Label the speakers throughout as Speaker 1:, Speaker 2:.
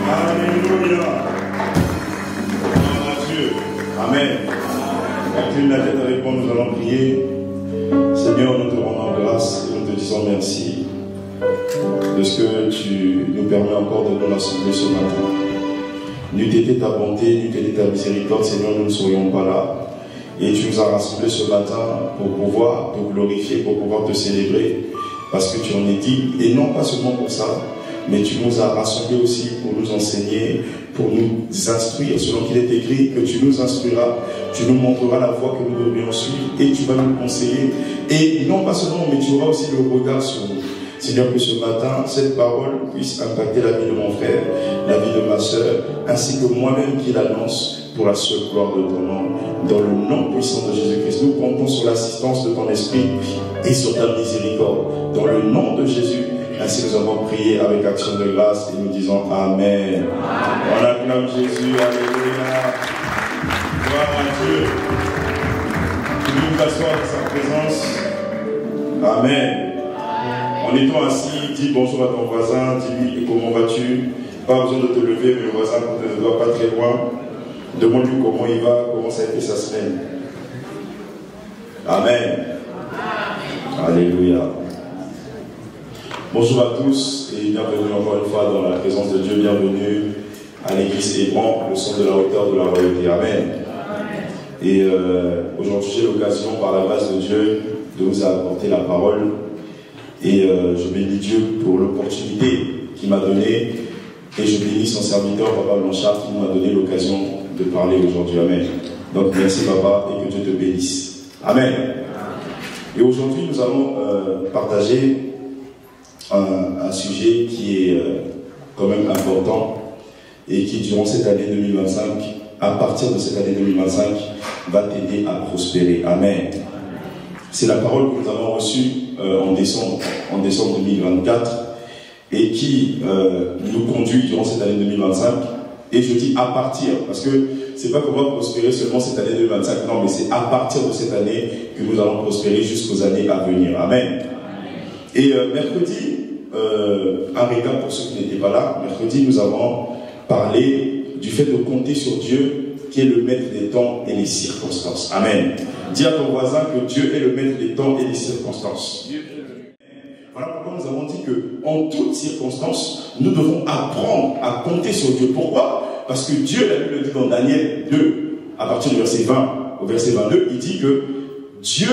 Speaker 1: Alléluia. Dieu. Amen. Incline la tête avec moi, nous allons prier. Seigneur, nous te rendons grâce et nous te disons merci de ce que tu nous permets encore de nous rassembler ce matin. N'eût été ta bonté, n'eût été ta miséricorde, Seigneur, nous ne serions pas là. Et tu nous as rassemblés ce matin pour pouvoir te glorifier, pour pouvoir te célébrer, parce que tu en es digne. Et non pas seulement pour ça, mais tu nous as rassemblés aussi pour nous enseigner, pour nous instruire, selon qu'il est écrit que tu nous instruiras, tu nous montreras la voie que nous devrions suivre et tu vas nous conseiller. Et non pas seulement, mais tu auras aussi le regard sur nous. Seigneur, que ce matin, cette parole puisse impacter la vie de mon frère, la vie de ma soeur, ainsi que moi-même qui l'annonce pour la seule gloire de ton nom. Dans le nom puissant de Jésus-Christ, nous comptons sur l'assistance de ton esprit et sur ta miséricorde. Dans le nom de Jésus, ainsi nous avons prié avec action de grâce et nous disons Amen. On acclame Jésus, alléluia. Gloire à Dieu. Que nous nous asseoir dans sa présence. Amen. En étant assis, dis bonjour à ton voisin, dis-lui comment vas-tu. Pas besoin de te lever, mais le voisin ne doit pas très loin. Demande-lui comment il va, comment ça a été sa semaine. Amen. Alléluia. Bonjour à tous et bienvenue encore une fois dans la présence de Dieu. Bienvenue à l'église Hébron, le son de la hauteur de la royauté. Amen. Et aujourd'hui, j'ai l'occasion, par la grâce de Dieu, de vous apporter la parole. Et je bénis Dieu pour l'opportunité qu'il m'a donnée. Et je bénis son serviteur, Papa Blanchard, qui m'a donné l'occasion de parler aujourd'hui. Amen. Donc merci Papa et que Dieu te bénisse. Amen. Et aujourd'hui, nous allons partager un sujet qui est quand même important et qui, durant cette année 2025, à partir de cette année 2025, va t'aider à prospérer. Amen. C'est la parole que nous avons reçue en décembre 2024 et qui nous conduit durant cette année 2025. Et je dis à partir, parce que c'est pas qu'on va prospérer seulement cette année 2025, non, mais c'est à partir de cette année que nous allons prospérer jusqu'aux années à venir. Amen. Et mercredi, un récap pour ceux qui n'étaient pas là, mercredi nous avons parlé du fait de compter sur Dieu qui est le maître des temps et des circonstances. Amen. Dis à ton voisin que Dieu est le maître des temps et des circonstances. Voilà pourquoi nous avons dit qu'en toutes circonstances, nous devons apprendre à compter sur Dieu. Pourquoi? Parce que Dieu, la Bible le dit dans Daniel 2, à partir du verset 20 au verset 22, il dit que Dieu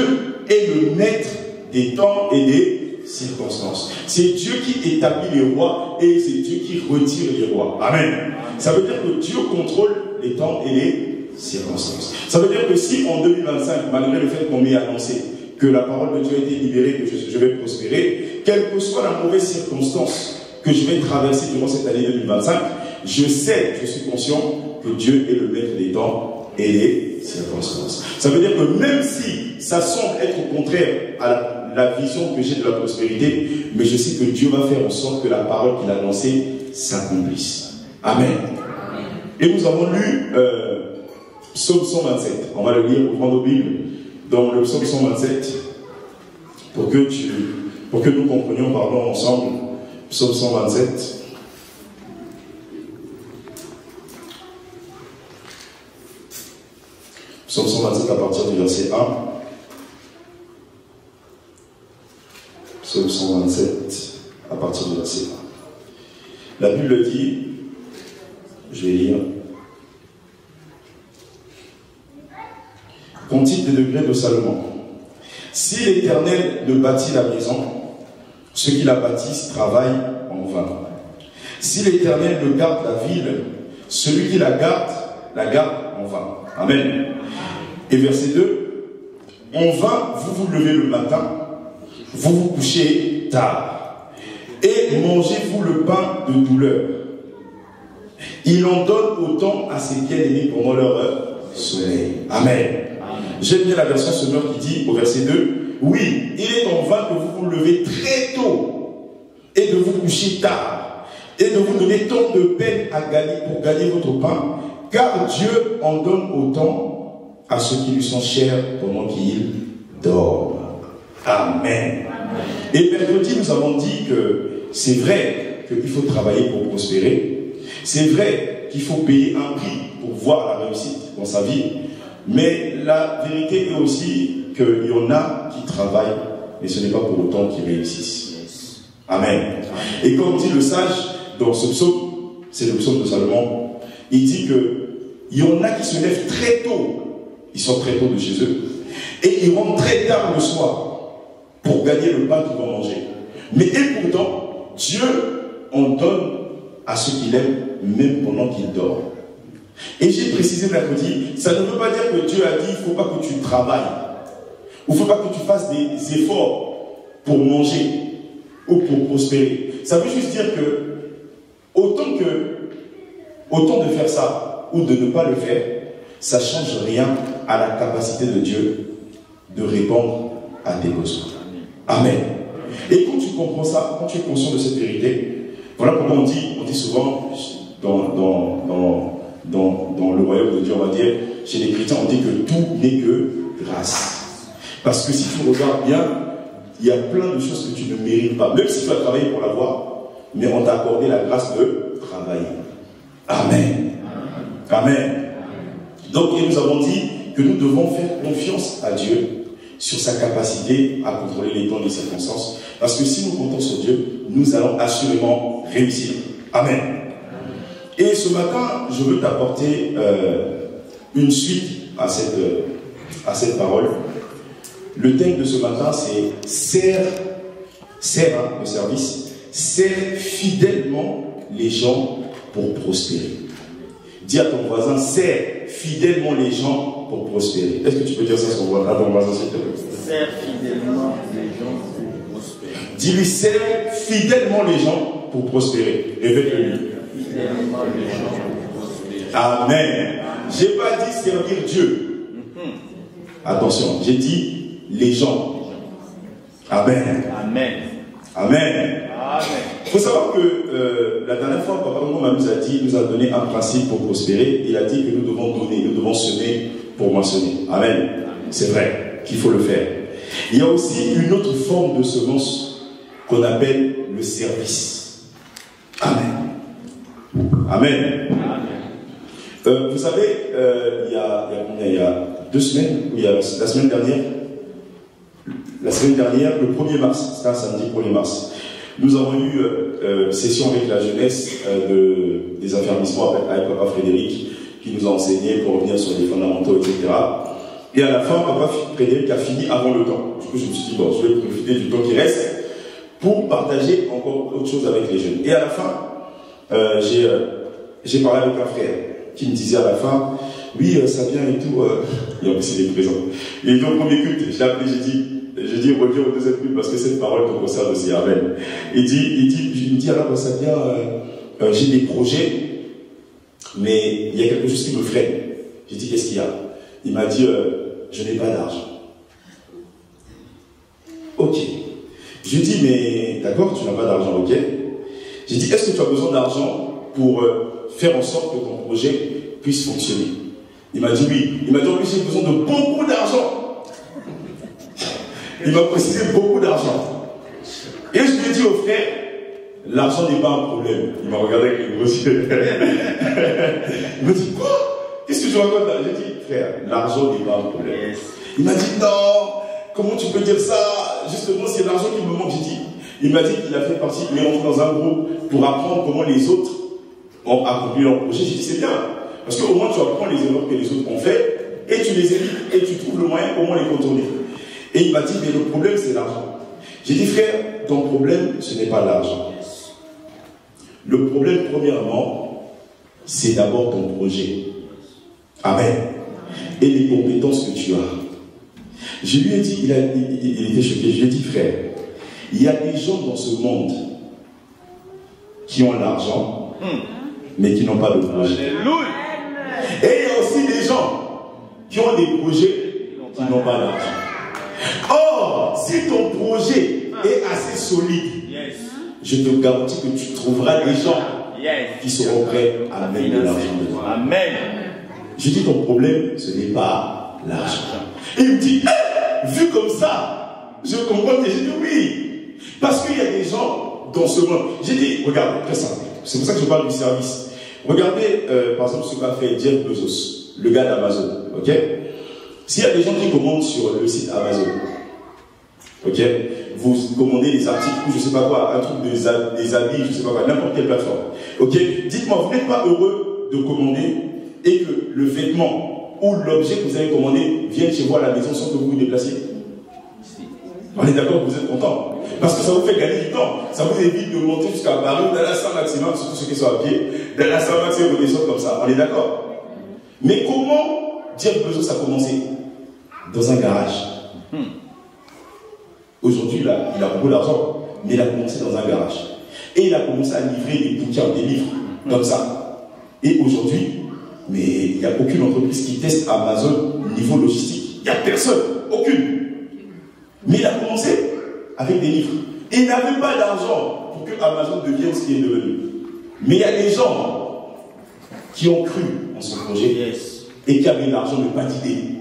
Speaker 1: est le maître des temps et des circonstances. C'est Dieu qui établit les rois et c'est Dieu qui retire les rois. Amen. Ça veut dire que Dieu contrôle les temps et les circonstances. Ça veut dire que si en 2025, malgré le fait qu'on m'ait annoncé que la parole de Dieu a été libérée, que je vais prospérer, quelle que soit la mauvaise circonstance que je vais traverser durant cette année 2025, je sais, je suis conscient que Dieu est le maître des temps et des circonstances. Ça veut dire que même si ça semble être contraire à la vision que j'ai de la prospérité, mais je sais que Dieu va faire en sorte que la parole qu'il a annoncée s'accomplisse. Amen. Et nous avons lu Psaume 127. On va le lire, ouvrons nos Bibles dans le Psaume 127 pour que nous comprenions, parlons ensemble. Psaume 127. Psaume 127 à partir du verset 1. Psaume 127 à partir du verset 1. La Bible dit, je vais lire. Cantique des degrés de Salomon. Si l'Éternel ne bâtit la maison, ceux qui la bâtissent travaillent en vain. Si l'Éternel ne garde la ville, celui qui la garde en vain. Amen. Et verset 2. En vain, vous vous levez le matin, vous vous couchez tard, et mangez-vous le pain de douleur. Il en donne autant à ses bien-aimés pendant leur sommeil. Amen. J'aime bien la version Semeur qui dit au verset 2, oui, il est en vain que vous vous levez très tôt et de vous coucher tard et de vous donner tant de peine à gagner pour gagner votre pain, car Dieu en donne autant à ceux qui lui sont chers pendant qu'ils dorment. Amen. Et mercredi, nous avons dit que c'est vrai qu'il faut travailler pour prospérer. C'est vrai qu'il faut payer un prix pour voir la réussite dans sa vie. Mais la vérité est aussi qu'il y en a qui travaillent, mais ce n'est pas pour autant qu'ils réussissent. Amen. Et comme dit le sage dans ce psaume, c'est le psaume de Salomon, il dit qu'il y en a qui se lèvent très tôt, ils sortent très tôt de chez eux, et ils rentrent très tard le soir pour gagner le pain qu'ils vont manger. Mais et pourtant, Dieu en donne à ceux qu'il aime, même pendant qu'ils dorment. Et j'ai précisé mercredi, ça ne veut pas dire que Dieu a dit, il ne faut pas que tu travailles, ou il ne faut pas que tu fasses des efforts pour manger, ou pour prospérer. Ça veut juste dire que, autant de faire ça, ou de ne pas le faire, ça ne change rien à la capacité de Dieu de répondre à tes besoins. Amen. Et quand tu comprends ça, quand tu es conscient de cette vérité, voilà pourquoi on dit souvent dans le royaume de Dieu, on va dire, chez les chrétiens, on dit que tout n'est que grâce. Parce que si tu regardes bien, il y a plein de choses que tu ne mérites pas, même si tu as travaillé pour l'avoir, mais on t'a accordé la grâce de travailler. Amen. Amen. Donc, et nous avons dit que nous devons faire confiance à Dieu sur sa capacité à contrôler les temps et les circonstances. Parce que si nous comptons sur Dieu, nous allons assurément réussir. Amen. Et ce matin, je veux t'apporter une suite à cette parole. Le thème de ce matin, c'est le service, sert fidèlement les gens pour prospérer. Dis à ton voisin, sert fidèlement les gens pour prospérer. Est-ce que tu peux dire ça à ton voisin, s'il te plaît?
Speaker 2: Sert fidèlement les gens pour prospérer.
Speaker 1: Dis-lui, sert fidèlement les gens pour prospérer. Répète-le.
Speaker 2: Fidèlement les gens pour prospérer.
Speaker 1: Amen. Je n'ai pas dit servir Dieu. Attention, j'ai dit les gens. Amen.
Speaker 2: Amen.
Speaker 1: Amen.
Speaker 2: Amen.
Speaker 1: Il faut savoir que la dernière fois, Papa Maman nous a donné un principe pour prospérer. Il a dit que nous devons donner, nous devons semer pour moissonner. Amen. C'est vrai qu'il faut le faire. Il y a aussi une autre forme de semence qu'on appelle le service. Amen. Amen. Vous savez, il y a 2 semaines, ou il y a la semaine dernière, le 1er mars, c'était un samedi 1er mars, nous avons eu session avec la jeunesse des affermissements avec Papa Frédéric, qui nous a enseigné pour revenir sur les fondamentaux, etc. Et à la fin, Papa Frédéric a fini avant le temps. Du coup, je me suis dit, bon, je vais profiter du temps qui reste pour partager encore autre chose avec les jeunes. Et à la fin, j'ai parlé avec un frère qui me disait à la fin, oui, ça vient et tout, et en plus il est présent. Et donc, au premier culte, je l'ai appelé, j'ai dit, reviens au deuxième culte parce que cette parole te concerne aussi. Amen. Il me dit, alors, ça vient, j'ai des projets, mais il y a quelque chose qui me freine. J'ai dit, qu'est-ce qu'il y a? Il m'a dit, je n'ai pas d'argent. Ok. Je lui ai dit, mais d'accord, tu n'as pas d'argent, ok. J'ai dit, est-ce que tu as besoin d'argent pour faire en sorte que ton projet puisse fonctionner? Il m'a dit oui. Il m'a dit, en plus, j'ai besoin de beaucoup d'argent. Il m'a précisé beaucoup d'argent. Et je lui ai dit au frère, l'argent n'est pas un problème. Il m'a regardé avec les gros yeux. Il m'a dit, quoi? Qu'est-ce que je raconte là? J'ai dit, frère, l'argent n'est pas un problème. Il m'a dit, non, comment tu peux dire ça? Justement, c'est l'argent qui me manque. J'ai dit, il m'a dit qu'il a fait partie, il est rentré dans un groupe pour apprendre comment les autres ont accompli leur projet. J'ai dit, c'est bien. Parce qu'au moins, tu apprends les erreurs que les autres ont fait et tu les évites et tu trouves le moyen comment les contourner. Et il m'a dit, mais le problème, c'est l'argent. J'ai dit, frère, ton problème, ce n'est pas l'argent. Le problème, premièrement, c'est d'abord ton projet. Amen. Et les compétences que tu as. Je lui ai dit, il était choqué, je lui ai dit, frère, il y a des gens dans ce monde qui ont l'argent, mais qui n'ont pas de projet.
Speaker 2: Alléluia.
Speaker 1: Et il y a aussi des gens qui ont des projets qui n'ont pas d'argent. Or, si ton projet est assez solide, je te garantis que tu trouveras des gens qui seront prêts à mettre de l'argent dedans.
Speaker 2: Amen.
Speaker 1: Je dis, ton problème, ce n'est pas l'argent. Et il me dit, vu comme ça, je comprends. Et j'ai dit oui. Parce qu'il y a des gens, dans ce monde. J'ai dit, regarde, très simple. C'est pour ça que je parle du service. Regardez, par exemple, ce qu'a fait Jeff Bezos, le gars d'Amazon. Ok? S'il y a des gens qui commandent sur le site Amazon, ok? Vous commandez des articles ou je sais pas quoi, un truc des habits, je sais pas quoi, n'importe quelle plateforme. Ok? Dites-moi, vous n'êtes pas heureux de commander et que le vêtement ou l'objet que vous avez commandé vienne chez vous à la maison sans que vous vous déplaciez? On est d'accord que vous êtes content. Parce que ça vous fait gagner du temps. Ça vous évite de monter jusqu'à Paris, d'aller à Saint-Maximin, surtout ceux qui sont à pied, d'aller à Saint-Maximin, vous descendez comme ça. On est d'accord? Mais comment Jeff Bezos a commencé? Dans un garage. Aujourd'hui, il a beaucoup d'argent, mais il a commencé dans un garage. Et il a commencé à livrer des bouquins, des livres, comme ça. Et aujourd'hui, mais il n'y a aucune entreprise qui teste Amazon au niveau logistique. Il n'y a personne, aucune. Mais il a commencé avec des livres. Et il n'avait pas d'argent pour que Amazon devienne ce qu'il est devenu. Mais il y a des gens qui ont cru en ce projet et qui avaient l'argent, mais pas d'idée.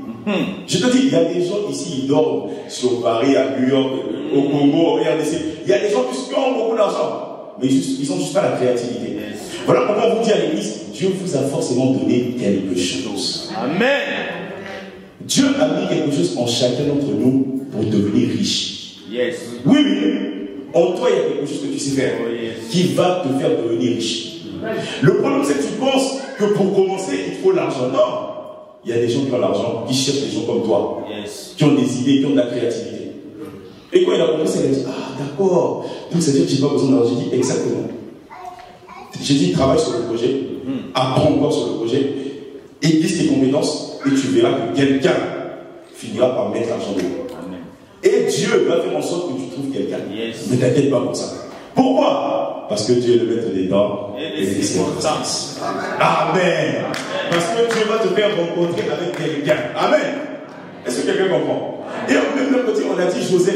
Speaker 1: Je te dis, il y a des gens ici, ils dorment sur Paris, à New York, au Congo, au RDC. Il y a des gens qui ont beaucoup d'argent, mais ils n'ont juste pas la créativité. Voilà pourquoi on vous dit à l'église, Dieu vous a forcément donné quelque chose.
Speaker 2: Amen.
Speaker 1: Dieu a mis quelque chose en chacun d'entre nous pour devenir riche.
Speaker 2: Yes.
Speaker 1: Oui, oui. En toi, il y a quelque chose que tu sais faire qui va te faire devenir riche. Le problème, c'est que tu penses que pour commencer, il faut l'argent. Non. Il y a des gens qui ont l'argent, qui cherchent des gens comme toi, qui ont des idées, qui ont de la créativité. Et quand il a commencé, il a dit, ah d'accord, donc ça veut dire que je n'ai pas besoin d'argent. J'ai dit, exactement. J'ai dit, travaille sur le projet, apprends encore sur le projet, aiguise tes compétences, et tu verras que quelqu'un finira par mettre l'argent dedans. Et Dieu va faire en sorte que tu trouves quelqu'un. Ne t'inquiète pas pour ça. Pourquoi? Parce que Dieu est le maître des temps et des circonstances. Amen. Parce que Dieu va te faire rencontrer avec quelqu'un. Amen. Est-ce que quelqu'un comprend? Et en même le côté, on a dit Joseph.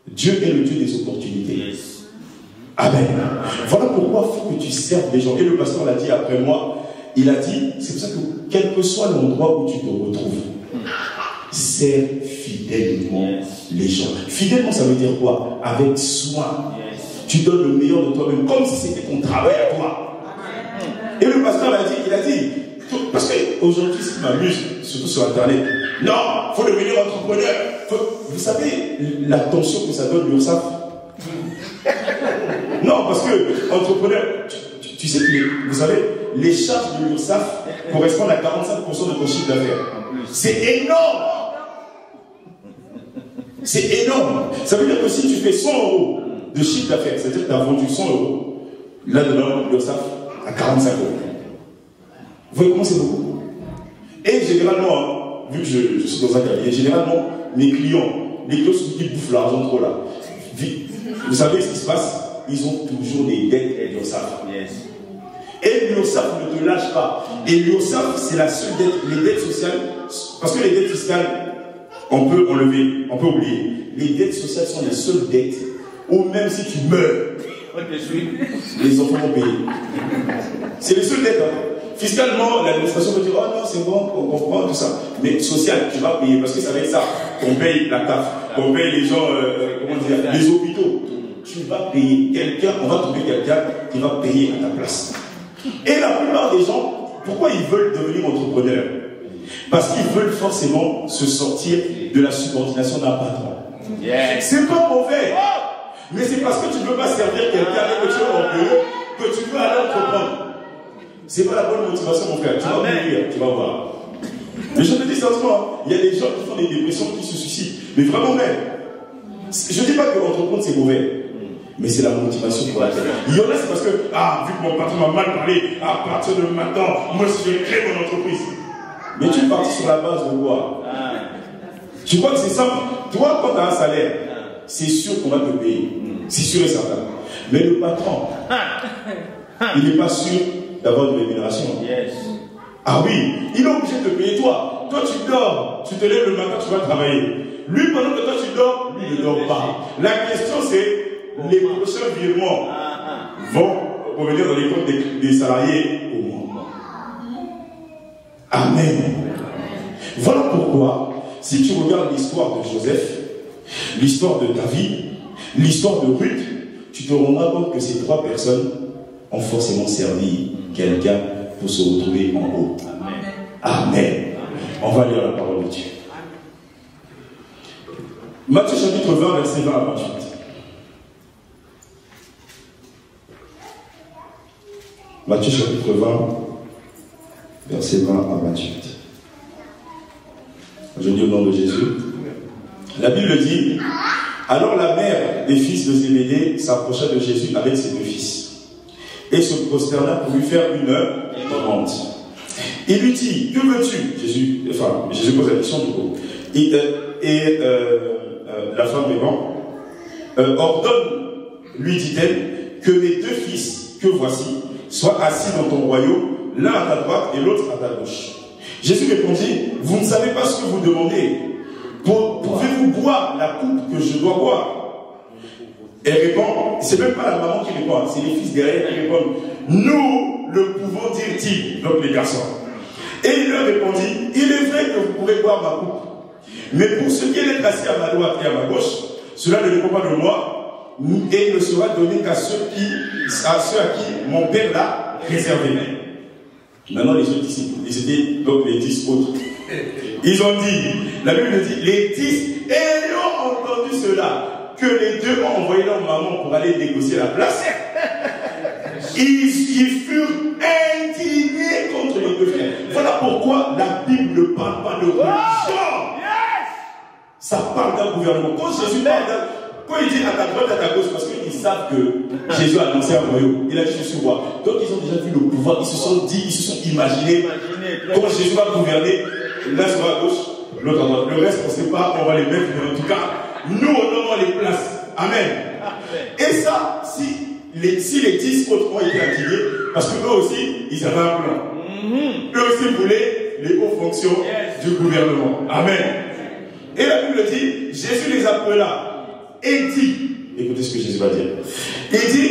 Speaker 1: Dieu est le Dieu des opportunités. Amen. Voilà pourquoi il faut que tu serves les gens. Et le pasteur l'a dit après moi. Il a dit, c'est pour ça que quel que soit l'endroit où tu te retrouves, sers fidèlement les gens. Fidèlement, ça veut dire quoi? Avec soin. Tu donnes le meilleur de toi-même, comme si c'était ton travail à toi. Et le pasteur l'a dit, il a dit, parce qu'aujourd'hui, ce qui m'amuse, surtout sur Internet, non, il faut devenir entrepreneur. Vous savez la tension que ça donne l'URSSAF? Non, parce que entrepreneur, tu sais que vous savez, les charges de l'URSSAF correspondent à 45% de ton chiffre d'affaires. C'est énorme. C'est énorme. Ça veut dire que si tu fais 100 € de chiffre d'affaires, c'est-à-dire que tu as vendu 100 €, là-dedans, l'URSSAF à 45 €. Vous voyez comment c'est beaucoup? Et généralement, vu que je suis dans un cabinet, généralement, mes clients, les clients qui bouffent l'argent trop là, vous savez ce qui se passe? Ils ont toujours des dettes et l'URSSAF. Et l'URSSAF ne te lâche pas. Et l'URSSAF, c'est la seule dette, les dettes sociales, parce que les dettes fiscales, on peut enlever, on peut oublier. Les dettes sociales sont les seules dettes où même si tu meurs, les enfants vont payer. C'est les seules dettes. Hein. Fiscalement, l'administration peut dire, oh non, c'est bon, on comprend tout ça. Mais social, tu vas payer, parce que c'est avec ça qu'on paye la CAF, qu'on paye les gens, comment dire, les hôpitaux. Tu vas payer quelqu'un, on va trouver quelqu'un qui va payer à ta place. Et la plupart des gens, pourquoi ils veulent devenir entrepreneurs? Parce qu'ils veulent forcément se sortir de la subordination d'un patron. C'est pas mauvais, mais c'est parce que tu ne veux pas servir quelqu'un et que tu es orgueilleux que tu veux aller entreprendre. C'est pas la bonne motivation, mon frère. Tu vas mourir, tu vas voir. Mais je te dis sérieusement, il y a des gens qui font des dépressions, qui se suicident. Mais vraiment même. Je ne dis pas que entreprendre c'est mauvais. Mais c'est la motivation pour la faire. Il y en a, c'est parce que, vu que mon patron m'a mal parlé, à partir de maintenant, moi je crée mon entreprise. Mais tu es parti sur la base de quoi? Tu vois que c'est simple. Toi, quand tu as un salaire, c'est sûr qu'on va te payer. C'est sûr et certain. Mais le patron, il n'est pas sûr d'avoir une rémunération. Ah oui, il est obligé de te payer toi. Toi, tu dors, tu te lèves le matin, tu vas travailler. Lui, pendant que toi, tu dors, lui ne dort pas. La question, c'est les prochains virements vont revenir dans les comptes des salariés au mois. Amen. Voilà pourquoi, si tu regardes l'histoire de Joseph, l'histoire de David, l'histoire de Ruth, tu te rendras compte que ces 3 personnes ont forcément servi quelqu'un pour se retrouver en haut. Amen. Amen. On va lire la parole de Dieu. Matthieu chapitre 20, verset 20 à 28. Matthieu chapitre 20, verset 20 à 28. Je dis au nom de Jésus. La Bible dit, alors la mère des fils de Zébédée s'approcha de Jésus avec ses 2 fils et se prosterna pour lui faire une offrande. Il lui dit, que veux-tu? Jésus pose la question du coup. La femme répond, ordonne, lui dit-elle, que mes 2 fils que voici soient assis dans ton royaume, l'un à ta droite et l'autre à ta gauche. Jésus répondit, vous ne savez pas ce que vous demandez. Pouvez-vous boire la coupe que je dois boire? Elle répond, c'est même pas la maman qui répond, c'est les fils derrière qui répondent, nous le pouvons, dire-t-il, donc les garçons. Et il leur répondit, il est vrai que vous pourrez boire ma coupe, mais pour ce qui est d'être assis à ma droite et à ma gauche, cela ne dépend pas de moi, et il ne sera donné qu'à ceux à qui mon Père l'a réservé. Maintenant, les autres disciples, ils étaient donc les 10 autres. Ils ont dit, la Bible dit, les 10 ayant entendu cela, que les 2 ont envoyé leur maman pour aller négocier la place, ils furent indignés contre les 2 frères. Voilà pourquoi la Bible ne parle pas de religion. Ça parle d'un gouvernement. Quand Jésus parle quand il dit à ta droite, à ta gauche, parce qu'ils savent que Jésus a annoncé un royaume, il a dit je suis roi. Donc ils ont déjà vu le pouvoir, ils se sont dit, ils se sont imaginés comment Jésus va gouverner. L'un sera à gauche, l'autre à droite. Le reste, on ne sait pas, on va les mettre, mais en tout cas, nous, on les place. Amen. Et ça, si les 10 autres ont été indignés, parce qu'eux aussi, ils avaient un plan. Eux aussi voulaient les hauts fonctions du gouvernement. Amen. Et la Bible dit, Jésus les appela et dit, écoutez ce que Jésus va dire, il dit,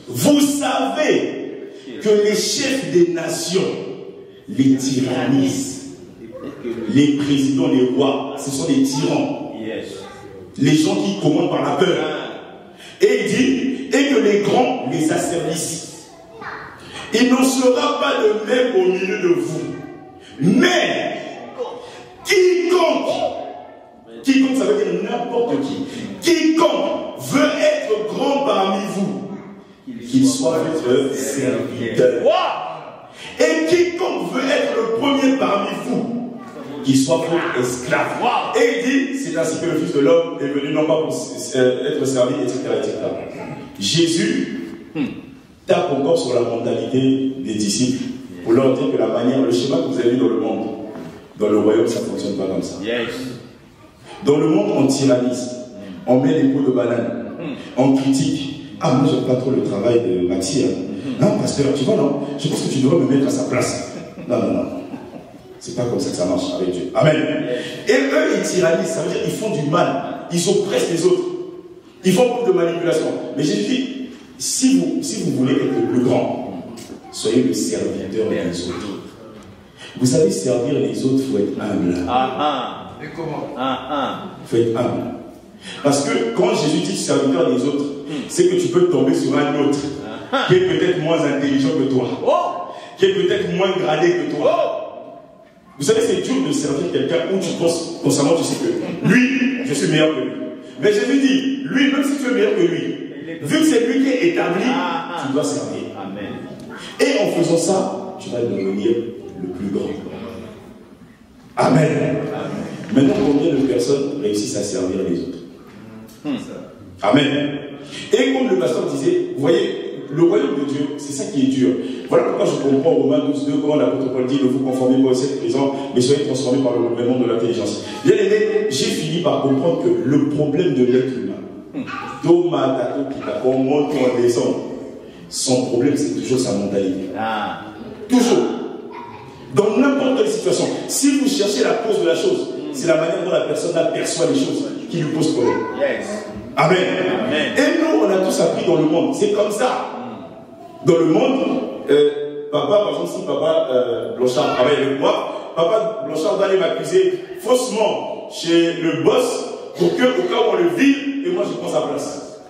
Speaker 1: vous savez que les chefs des nations les tyrannisent. Les présidents, les rois, ce sont des tyrans. Les gens qui commandent par la peur. Et il dit, et que les grands les asservissent. Il n'en sera pas de même au milieu de vous. Mais, quiconque, ça veut dire n'importe quiconque veut être grand parmi vous, qu'il soit votre serviteur. Et quiconque veut être le premier parmi vous, qu'il soit votre esclave. Et il dit, c'est ainsi que le Fils de l'homme est venu, non pas pour être servi, etc. Jésus tape encore sur la mentalité des disciples pour leur dire que la manière, le schéma que vous avez vu dans le monde, dans le royaume, ça ne fonctionne pas comme ça. Dans le monde, on tyrannise, on met des pots de banane, on critique. Ah, moi, j'aime pas trop le travail de Maxi. Non, pasteur, tu vois, non, je pense que tu devrais me mettre à sa place. Non. C'est pas comme ça que ça marche avec Dieu. Amen. Et eux, ils tyrannisent, ça veut dire qu'ils font du mal. Ils oppressent les autres. Ils font beaucoup de manipulation. Mais j'ai dit, si vous voulez être le plus grand, soyez le serviteur des autres. Vous savez, servir les autres, il faut être humble.
Speaker 2: Et comment?
Speaker 1: Il faut être humble. Parce que quand Jésus dit serviteur des autres, c'est que tu peux tomber sur un autre qui est peut-être moins intelligent que toi, qui est peut-être moins gradé que toi. Vous savez, c'est dur de servir quelqu'un où tu penses, constamment, tu sais que lui, je suis meilleur que lui. Mais Jésus dit, lui, même si tu es meilleur que lui, vu que c'est lui qui est établi, tu dois servir. Et en faisant ça, tu vas devenir le plus grand. Amen. Maintenant, combien de personnes réussissent à servir les autres? Amen. Et comme le pasteur disait, vous voyez, le royaume de Dieu, c'est ça qui est dur. Voilà pourquoi je comprends Romains 12:2, comment l'apôtre Paul dit, ne vous conformez pas au siècle présent, mais soyez transformés par le renouvellement de l'intelligence. Bien aimé, j'ai fini par comprendre que le problème de l'être humain, on monte ou on descend, son problème c'est toujours sa mentalité. Toujours. Dans n'importe quelle situation, si vous cherchez la cause de la chose, c'est la manière dont la personne aperçoit les choses qui lui pose problème. Amen. Et nous, on a tous appris dans le monde. C'est comme ça. Dans le monde, papa, par exemple, si papa Blanchard travaille avec moi, papa Blanchard va aller m'accuser faussement chez le boss pour que, au cas où on le vire, et moi je prends sa place.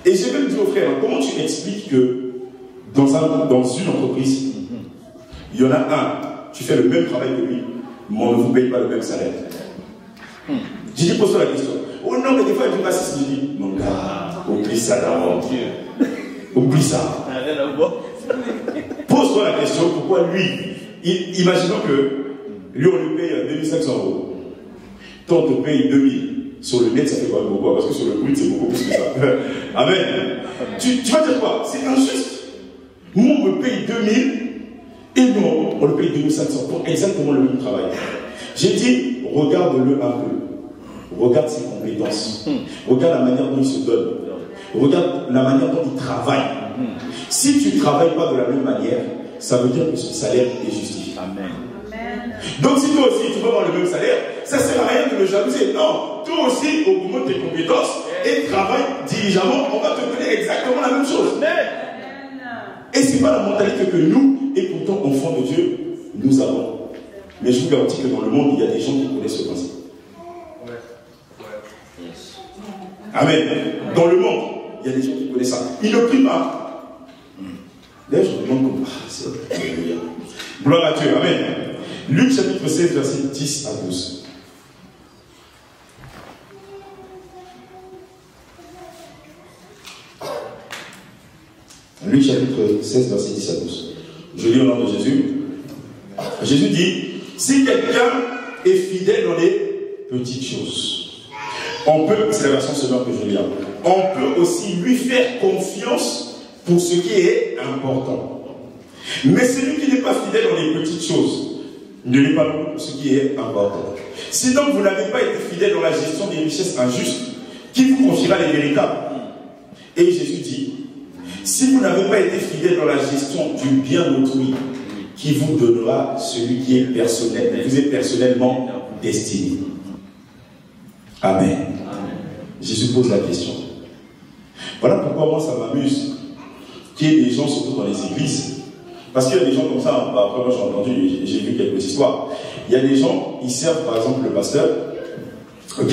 Speaker 1: Et j'ai même dit aux frères, comment tu expliques que dans une entreprise, il y en a un, tu fais le même travail que lui, mais on ne vous paye pas le même salaire. J'ai dit, pose-toi la question. Oh non, mais des fois, il y a du racisme. J'ai dit, mon gars, oublie ça d'abord. Oublie ça. Pose-toi la question, pourquoi lui, imaginons que lui, on lui paye 2500 €. Toi, on te paye 2000. Sur le net, ça fait quand même beaucoup, parce que sur le brut, c'est beaucoup plus que ça. Amen. Tu vas dire quoi? C'est injuste. Nous, on me paye 2000 et nous, on le paye 2500 pour exactement le même travail. J'ai dit, regarde-le un peu. Regarde ses compétences. Regarde la manière dont il se donne. Regarde la manière dont il travaille. Si tu ne travailles pas de la même manière, ça veut dire que son salaire est justifié. Amen. Donc si toi aussi tu vas avoir le même salaire, ça ne sert à rien de le jalouser. Non, toi aussi augmente tes compétences et travaille diligemment, on va te donner exactement la même chose. Et ce n'est pas la mentalité que nous, et pourtant enfants de Dieu, nous avons. Mais je vous garantis que dans le monde, il y a des gens qui connaissent ce principe. Amen. Dans le monde, il y a des gens qui connaissent ça. Ils ne prient pas. D'ailleurs, je me demande comment. C'est Alléluia. Gloire à Dieu. Amen. Luc chapitre 16, verset 10 à 12. Luc chapitre 16, verset 10 à 12. Je lis au nom de Jésus. Jésus dit, si quelqu'un est fidèle dans les petites choses, on peut, c'est la version secondaire que je lis, on peut aussi lui faire confiance pour ce qui est important. Mais celui qui n'est pas fidèle dans les petites choses, ne l'est pas pour ce qui est important. Si donc vous n'avez pas été fidèle dans la gestion des richesses injustes, qui vous confiera les véritables? Et Jésus dit, si vous n'avez pas été fidèle dans la gestion du bien d'autrui, qui vous donnera celui qui est personnel, vous est personnellement destiné. Amen. Amen. Jésus pose la question. Voilà pourquoi moi ça m'amuse qu'il y ait des gens, surtout dans les églises, parce qu'il y a des gens comme ça, bah, après moi j'ai entendu, j'ai vu quelques histoires. Il y a des gens, ils servent par exemple le pasteur, ok,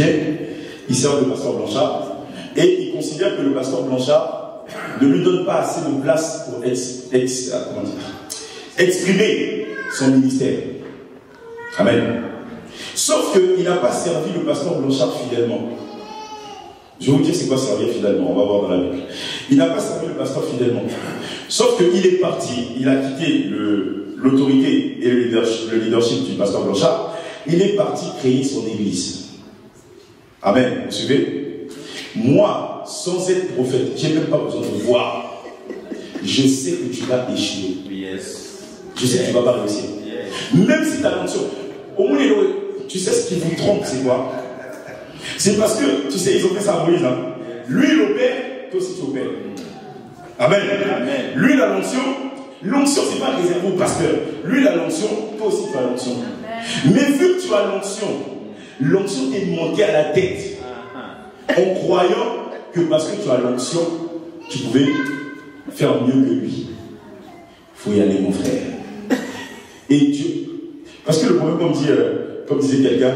Speaker 1: ils servent le pasteur Blanchard, et ils considèrent que le pasteur Blanchard ne lui donne pas assez de place pour exprimer son ministère. Amen. Sauf qu'il n'a pas servi le pasteur Blanchard fidèlement. Je vais vous dire c'est quoi servir fidèlement, on va voir dans la Bible. Il n'a pas servi le pasteur fidèlement. Sauf qu'il est parti, il a quitté l'autorité et le leadership du pasteur Blanchard. Il est parti créer son église. Amen, vous suivez? Moi, sans être prophète, j'ai même pas besoin de voir. Je sais que tu vas échouer. Je sais que tu ne vas pas réussir. Même si tu as l'onction. Au moins, tu sais ce qui vous trompe, c'est quoi? C'est parce que, tu sais, ils ont fait ça à Moïse. Hein. Lui, il opère, toi aussi tu opères. Amen. Amen. Lui, il a l'onction. L'onction, ce n'est pas réservé au pasteur. Lui, il a l'onction, toi aussi tu as l'onction. Mais vu que tu as l'onction t'est montée à la tête. En croyant que parce que tu as l'onction, tu pouvais faire mieux que lui. Il faut y aller, mon frère. Et Dieu, parce que le problème, comme disait quelqu'un,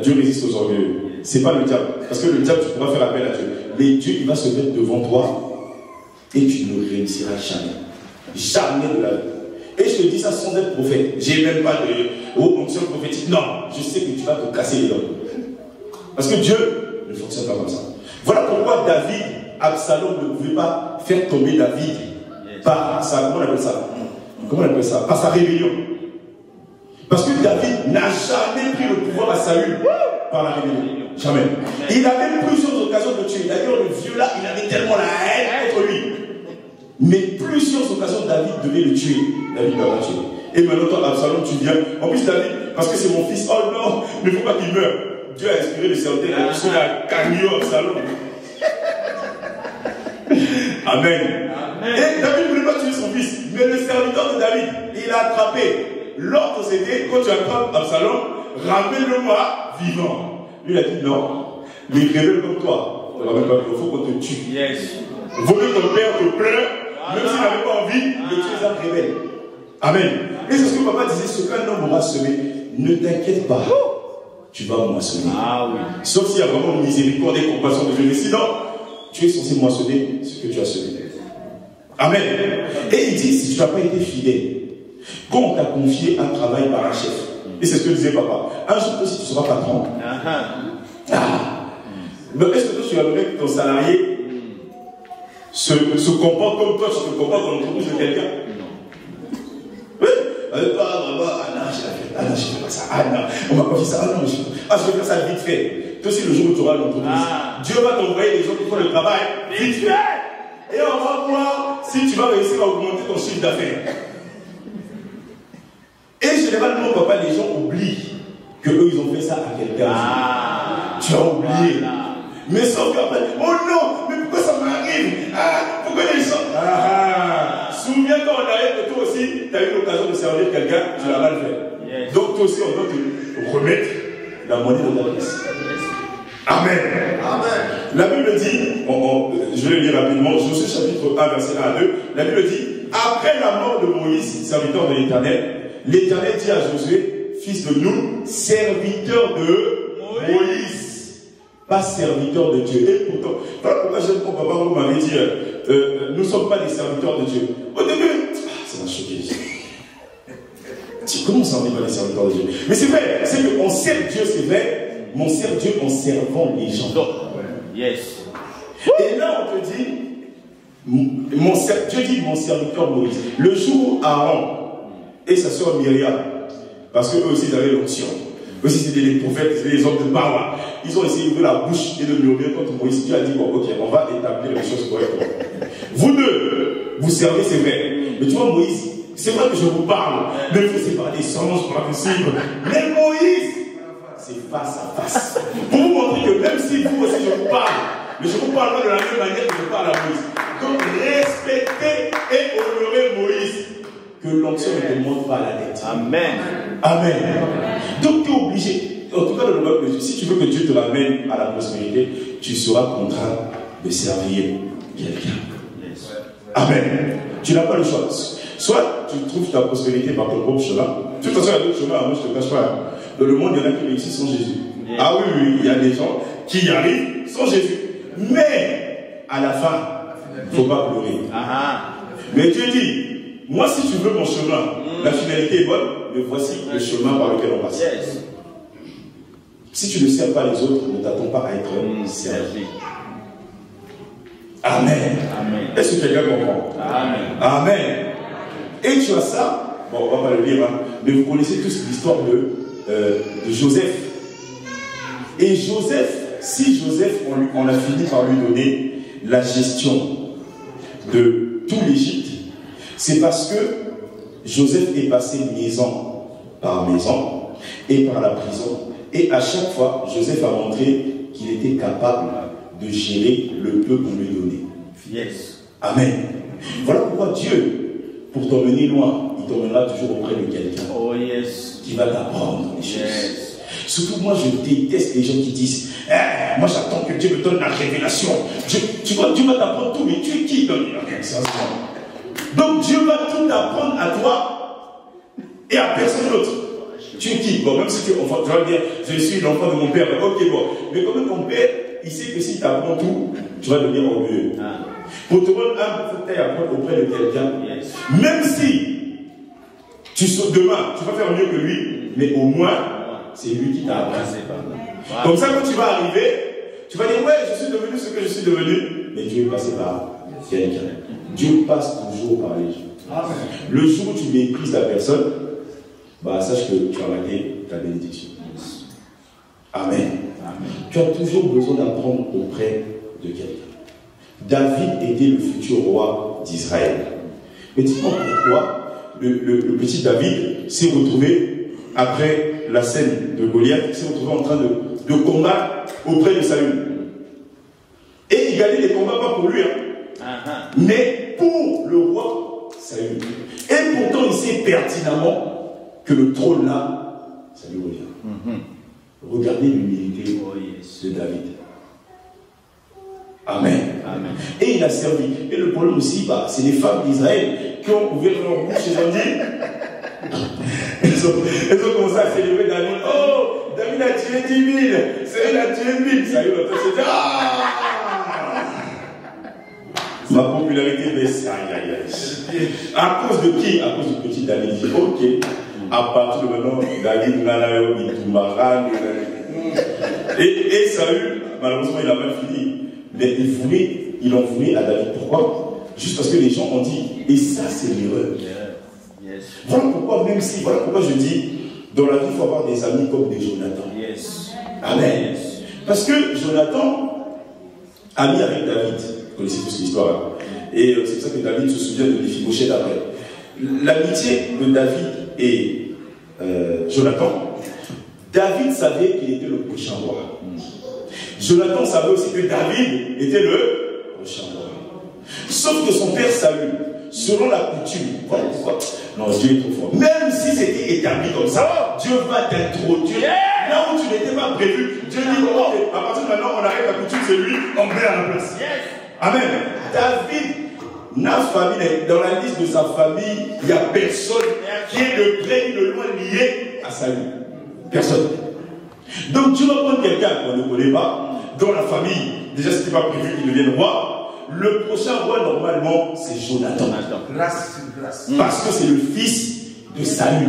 Speaker 1: Dieu résiste aux orgueilleux. C'est pas le diable. Parce que le diable, tu pourras faire appel à Dieu. Mais Dieu, il va se mettre devant toi et tu ne réussiras jamais. Jamais de la vie. Et je te dis ça sans être prophète. J'ai même pas de onction prophétique. Non, je sais que tu vas te casser les dents. Parce que Dieu ne fonctionne pas comme ça. Voilà pourquoi David, Absalom ne pouvait pas faire tomber David par sa, comment on appelle ça? Par sa rébellion. Parce que David n'a jamais pris le pouvoir à Saül par la rébellion. Jamais. Il avait plusieurs occasions de tuer. D'ailleurs, le vieux là, il avait tellement la haine contre lui. Mais plusieurs occasions, David devait le tuer. David l'a pas tué. Et maintenant, toi, Absalom, tu viens. En plus, David, parce que c'est mon fils, oh non, il ne faut pas qu'il meure. Dieu a inspiré le serviteur, il a poussé la cagnon Absalom. Amen. Et David ne voulait pas tuer son fils. Mais le serviteur de David, il a attrapé. L'ordre c'était, quand tu attrapes Absalom, ramène-le-moi vivant. Lui, il a dit non. Les rebelles comme toi, il faut qu'on te tue. Yes. Vaut mieux que ton père te pleure, même s'il n'avait pas envie de tuer un rebelle. Amen. Et c'est ce que papa disait, ce qu'un homme aura semé, ne t'inquiète pas. Tu vas moissonner. Ah oui. Sauf s'il y a vraiment une miséricorde et compassion de Dieu. Mais sinon, tu es censé moissonner ce que tu as semé. Amen. Et il dit, si tu n'as pas été fidèle, quand on t'a confié un travail par un chef, et c'est ce que disait papa, un jour aussi tu seras patron. Donc est-ce que toi tu aimerais que ton salarié se comporte comme toi, tu te comportes dans l'entreprise de quelqu'un? Oui. Ah non, je fais pas ça. Ah non, on m'a confié ça. Ah non, je vais faire ça vite fait. Toi aussi, le jour où tu auras l'entreprise, Dieu va t'envoyer des gens qui font le travail vite fait. Et on va voir si tu vas réussir à augmenter ton chiffre d'affaires. Et généralement, papa, les gens oublient qu'eux, ils ont fait ça à quelqu'un. Tu as oublié. Mais sauf qu'après, oh non, mais pourquoi ça m'arrive? Pourquoi les gens... Souviens quand on arrive que toi aussi, tu as eu l'occasion de servir quelqu'un, tu l'as mal fait. Yes. Donc toi aussi, on doit te remettre la monnaie de ta pièce. Amen. Amen. La Bible dit, je vais le lire rapidement, Josué chapitre 1, verset 1 à 2, la Bible dit, après la mort de Moïse, serviteur de l'Éternel, l'Éternel dit à Josué, fils de Nun, serviteur de Moïse. Pas serviteur de Dieu. Et pourtant, voilà pourquoi j'aime quand papa vous m'avait dit, nous ne sommes pas des serviteurs de Dieu. Au début, ça m'a choqué. Comment ça, on n'est pas des serviteurs de Dieu? Mais c'est vrai, c'est qu'on sert Dieu, c'est vrai, mais on sert Dieu en servant les gens.
Speaker 3: Yes.
Speaker 1: Et là, on te dit, Dieu dit mon serviteur Moïse. Le jour où Aaron et sa soeur Myriam, parce qu'eux aussi ils avaient l'onction, eux aussi c'était des prophètes, c'était des hommes de power, ils ont essayé d'ouvrir la bouche et de murmurer contre Moïse. Dieu a dit, bon, ok, on va établir les choses correctement. Vous deux, vous servez, c'est vrai. Mais tu vois, Moïse, c'est vrai que je vous parle, mais il faut séparer des songes, pas possible. Mais Moïse, c'est face à face. Pour vous montrer que même si vous aussi je vous parle, mais je ne vous parle pas de la même manière que je parle à Moïse. Donc respectez et honorez Moïse. Que l'onction ne demande pas à la tête.
Speaker 3: Amen.
Speaker 1: Amen. Donc tu es obligé. En tout cas, dans le royaume de Dieu, si tu veux que Dieu te ramène à la prospérité, tu seras contraint de servir quelqu'un. Yes. Amen. Tu n'as pas le choix. Soit tu trouves ta prospérité par ton propre chemin. De toute façon, il y a d'autres chemins, moi je ne te cache pas. Dans le monde, il y en a qui réussissent sans Jésus. Yes. Ah oui, il y a des gens qui y arrivent sans Jésus. Mais, à la fin, il ne faut pas pleurer. Mais Dieu dit, moi si tu veux mon chemin, la finalité est bonne, mais voici le chemin par lequel on passe. Yes. Si tu ne sers pas les autres, ne t'attends pas à être servi. Amen. Amen. Est-ce que quelqu'un comprend? Amen. Amen. Et tu as ça, bon on va pas le lire, hein, mais vous connaissez tous l'histoire de Joseph. Et Joseph, si Joseph, on a fini par lui donner la gestion de tout l'Égypte, c'est parce que Joseph est passé maison par maison et par la prison. Et à chaque fois, Joseph a montré qu'il était capable de gérer le peu qu'on lui donnait. Yes. Amen. Voilà pourquoi Dieu, pour t'emmener loin, il t'emmènera toujours auprès de quelqu'un qui va t'apprendre les choses. Yes. Surtout moi, je déteste les gens qui disent moi j'attends que Dieu me donne la révélation. Tu vois, Dieu va t'apprendre tout, mais tu es qui? Donc Dieu va tout apprendre à toi et à personne d'autre. Tu es qui? Bon, même si tu es enfant, tu vas dire, je suis l'enfant de mon père. Ok, bon. Mais comme ton père, il sait que si tu apprends tout, tu vas devenir orgueilleux. Pour te rendre humble, il faut que tu ailles apprendre auprès de quelqu'un. Yes. Même si demain, tu vas faire mieux que lui, mais au moins, c'est lui qui t'a appris. Comme ça, quand tu vas arriver, tu vas dire, ouais, je suis devenu ce que je suis devenu, mais Dieu est passé par quelqu'un. Dieu passe toujours par les gens. Amen. Le jour où tu méprises la personne, bah, sache que tu as raté ta bénédiction. Amen. Amen. Tu as toujours besoin d'apprendre auprès de quelqu'un. David était le futur roi d'Israël. Mais dis-moi pourquoi le petit David s'est retrouvé, après la scène de Goliath, s'est retrouvé en train de combattre auprès de Saül. Et il gagnait des combats pas pour lui, mais pour le roi Saül. Et pourtant, il sait pertinemment que le trône là, ça lui revient. Regardez l'humilité de David. Amen. Amen. Et il a servi. Et le problème aussi, bah, c'est les femmes d'Israël qui ont ouvert leur bouche et ont dit elles ont commencé à célébrer David. Oh, David a tué 10 000. Saül a tué 1000. Saül a dit Ma popularité baisse. Aïe, aïe, aïe. À cause de qui? À cause du petit David. Il dit, ok, à partir de maintenant, David, Nanayo, Bitumbaran. Et Saül, malheureusement, il n'a pas fini. Mais il en voulait à David. Pourquoi? Juste parce que les gens ont dit, et ça, c'est l'erreur. Voilà pourquoi, même si, voilà pourquoi je dis, dans la vie, il faut avoir des amis comme des Jonathan. Amen. Parce que Jonathan, ami avec David, vous connaissez tous l'histoire, hein? Et c'est pour ça que David se souvient de Méphibosheth après. L'amitié de David et Jonathan, David savait qu'il était le prochain roi. Jonathan savait aussi que David était le prochain roi. Sauf que son père Saül, selon la coutume, voilà pourquoi. Non, Dieu est trop fort. Même si c'était établi comme ça, Dieu va t'introduire là où tu n'étais pas prévu. Dieu dit, bon, à partir de maintenant, on arrête la coutume, c'est lui, on met à la place. Amen. David n'a famille, dans la liste de sa famille, il n'y a personne qui est de près ni de loin lié à Saül. Personne. Donc Dieu va prendre quelqu'un qu'on ne connaît pas, dans la famille, déjà ce qui n'est pas prévu qu'il devienne roi. Le prochain roi, normalement, c'est Jonathan.
Speaker 2: Grâce sur grâce.
Speaker 1: Parce que c'est le fils de Saül.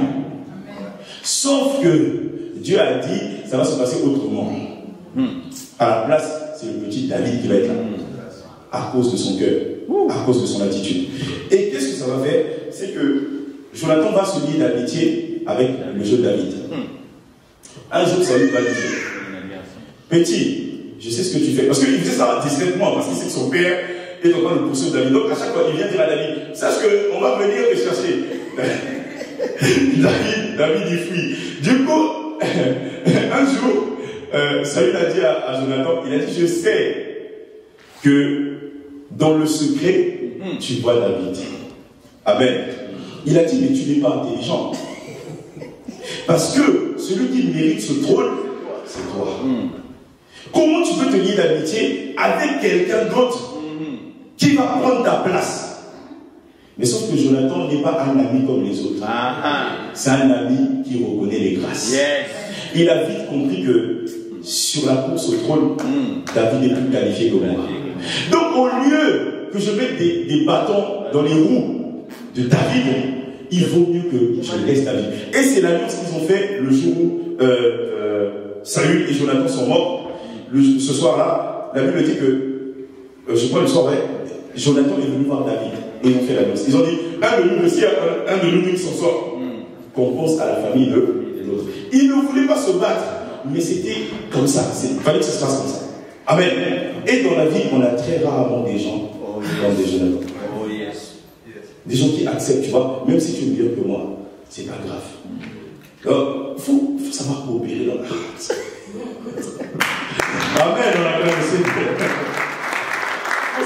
Speaker 1: Sauf que Dieu a dit, ça va se passer autrement. À la place, c'est le petit David qui va être là. À cause de son cœur, à cause de son attitude. Et qu'est-ce que ça va faire? C'est que Jonathan va se lier d'amitié avec le jeune David. Un jour, Saül va lui dire, petit, je sais ce que tu fais. Parce qu'il faisait ça discrètement, parce qu'il sait que son père est en train de poursuivre David. Donc à chaque fois, il vient dire à David, sache qu'on va venir te chercher. David il fuit. Du coup, un jour, Saül a dit à Jonathan, il a dit, je sais que dans le secret, tu vois David. Amen. Il a dit, mais tu n'es pas intelligent. Parce que celui qui mérite ce trône, c'est toi. Comment tu peux te lier d'amitié avec quelqu'un d'autre qui va prendre ta place? Mais sauf que Jonathan n'est pas un ami comme les autres. C'est un ami qui reconnaît les grâces. Il a vite compris que sur la course au trône, David est plus qualifié que moi. Donc au lieu que je mette des bâtons dans les roues de David, il vaut mieux que je laisse David. Et c'est l'alliance qu'ils ont fait le jour où Saül et Jonathan sont morts. Ce soir-là, la Bible dit que, je crois le soir, Jonathan est venu voir David et ils ont fait l'alliance. Ils ont dit, un de nous, aussi, un de nous qui s'en sort, qu'on pense à la famille de l'autre. Ils ne voulaient pas se battre, mais c'était comme ça. Il fallait que ça se passe comme ça. Amen. Et dans la vie, on a très rarement des gens comme des Jonathan. Des gens qui acceptent, tu vois, même si tu es meilleur que moi, c'est pas grave. Donc, il faut savoir coopérer dans la vie. Amen, on a plein de Seigneur. Il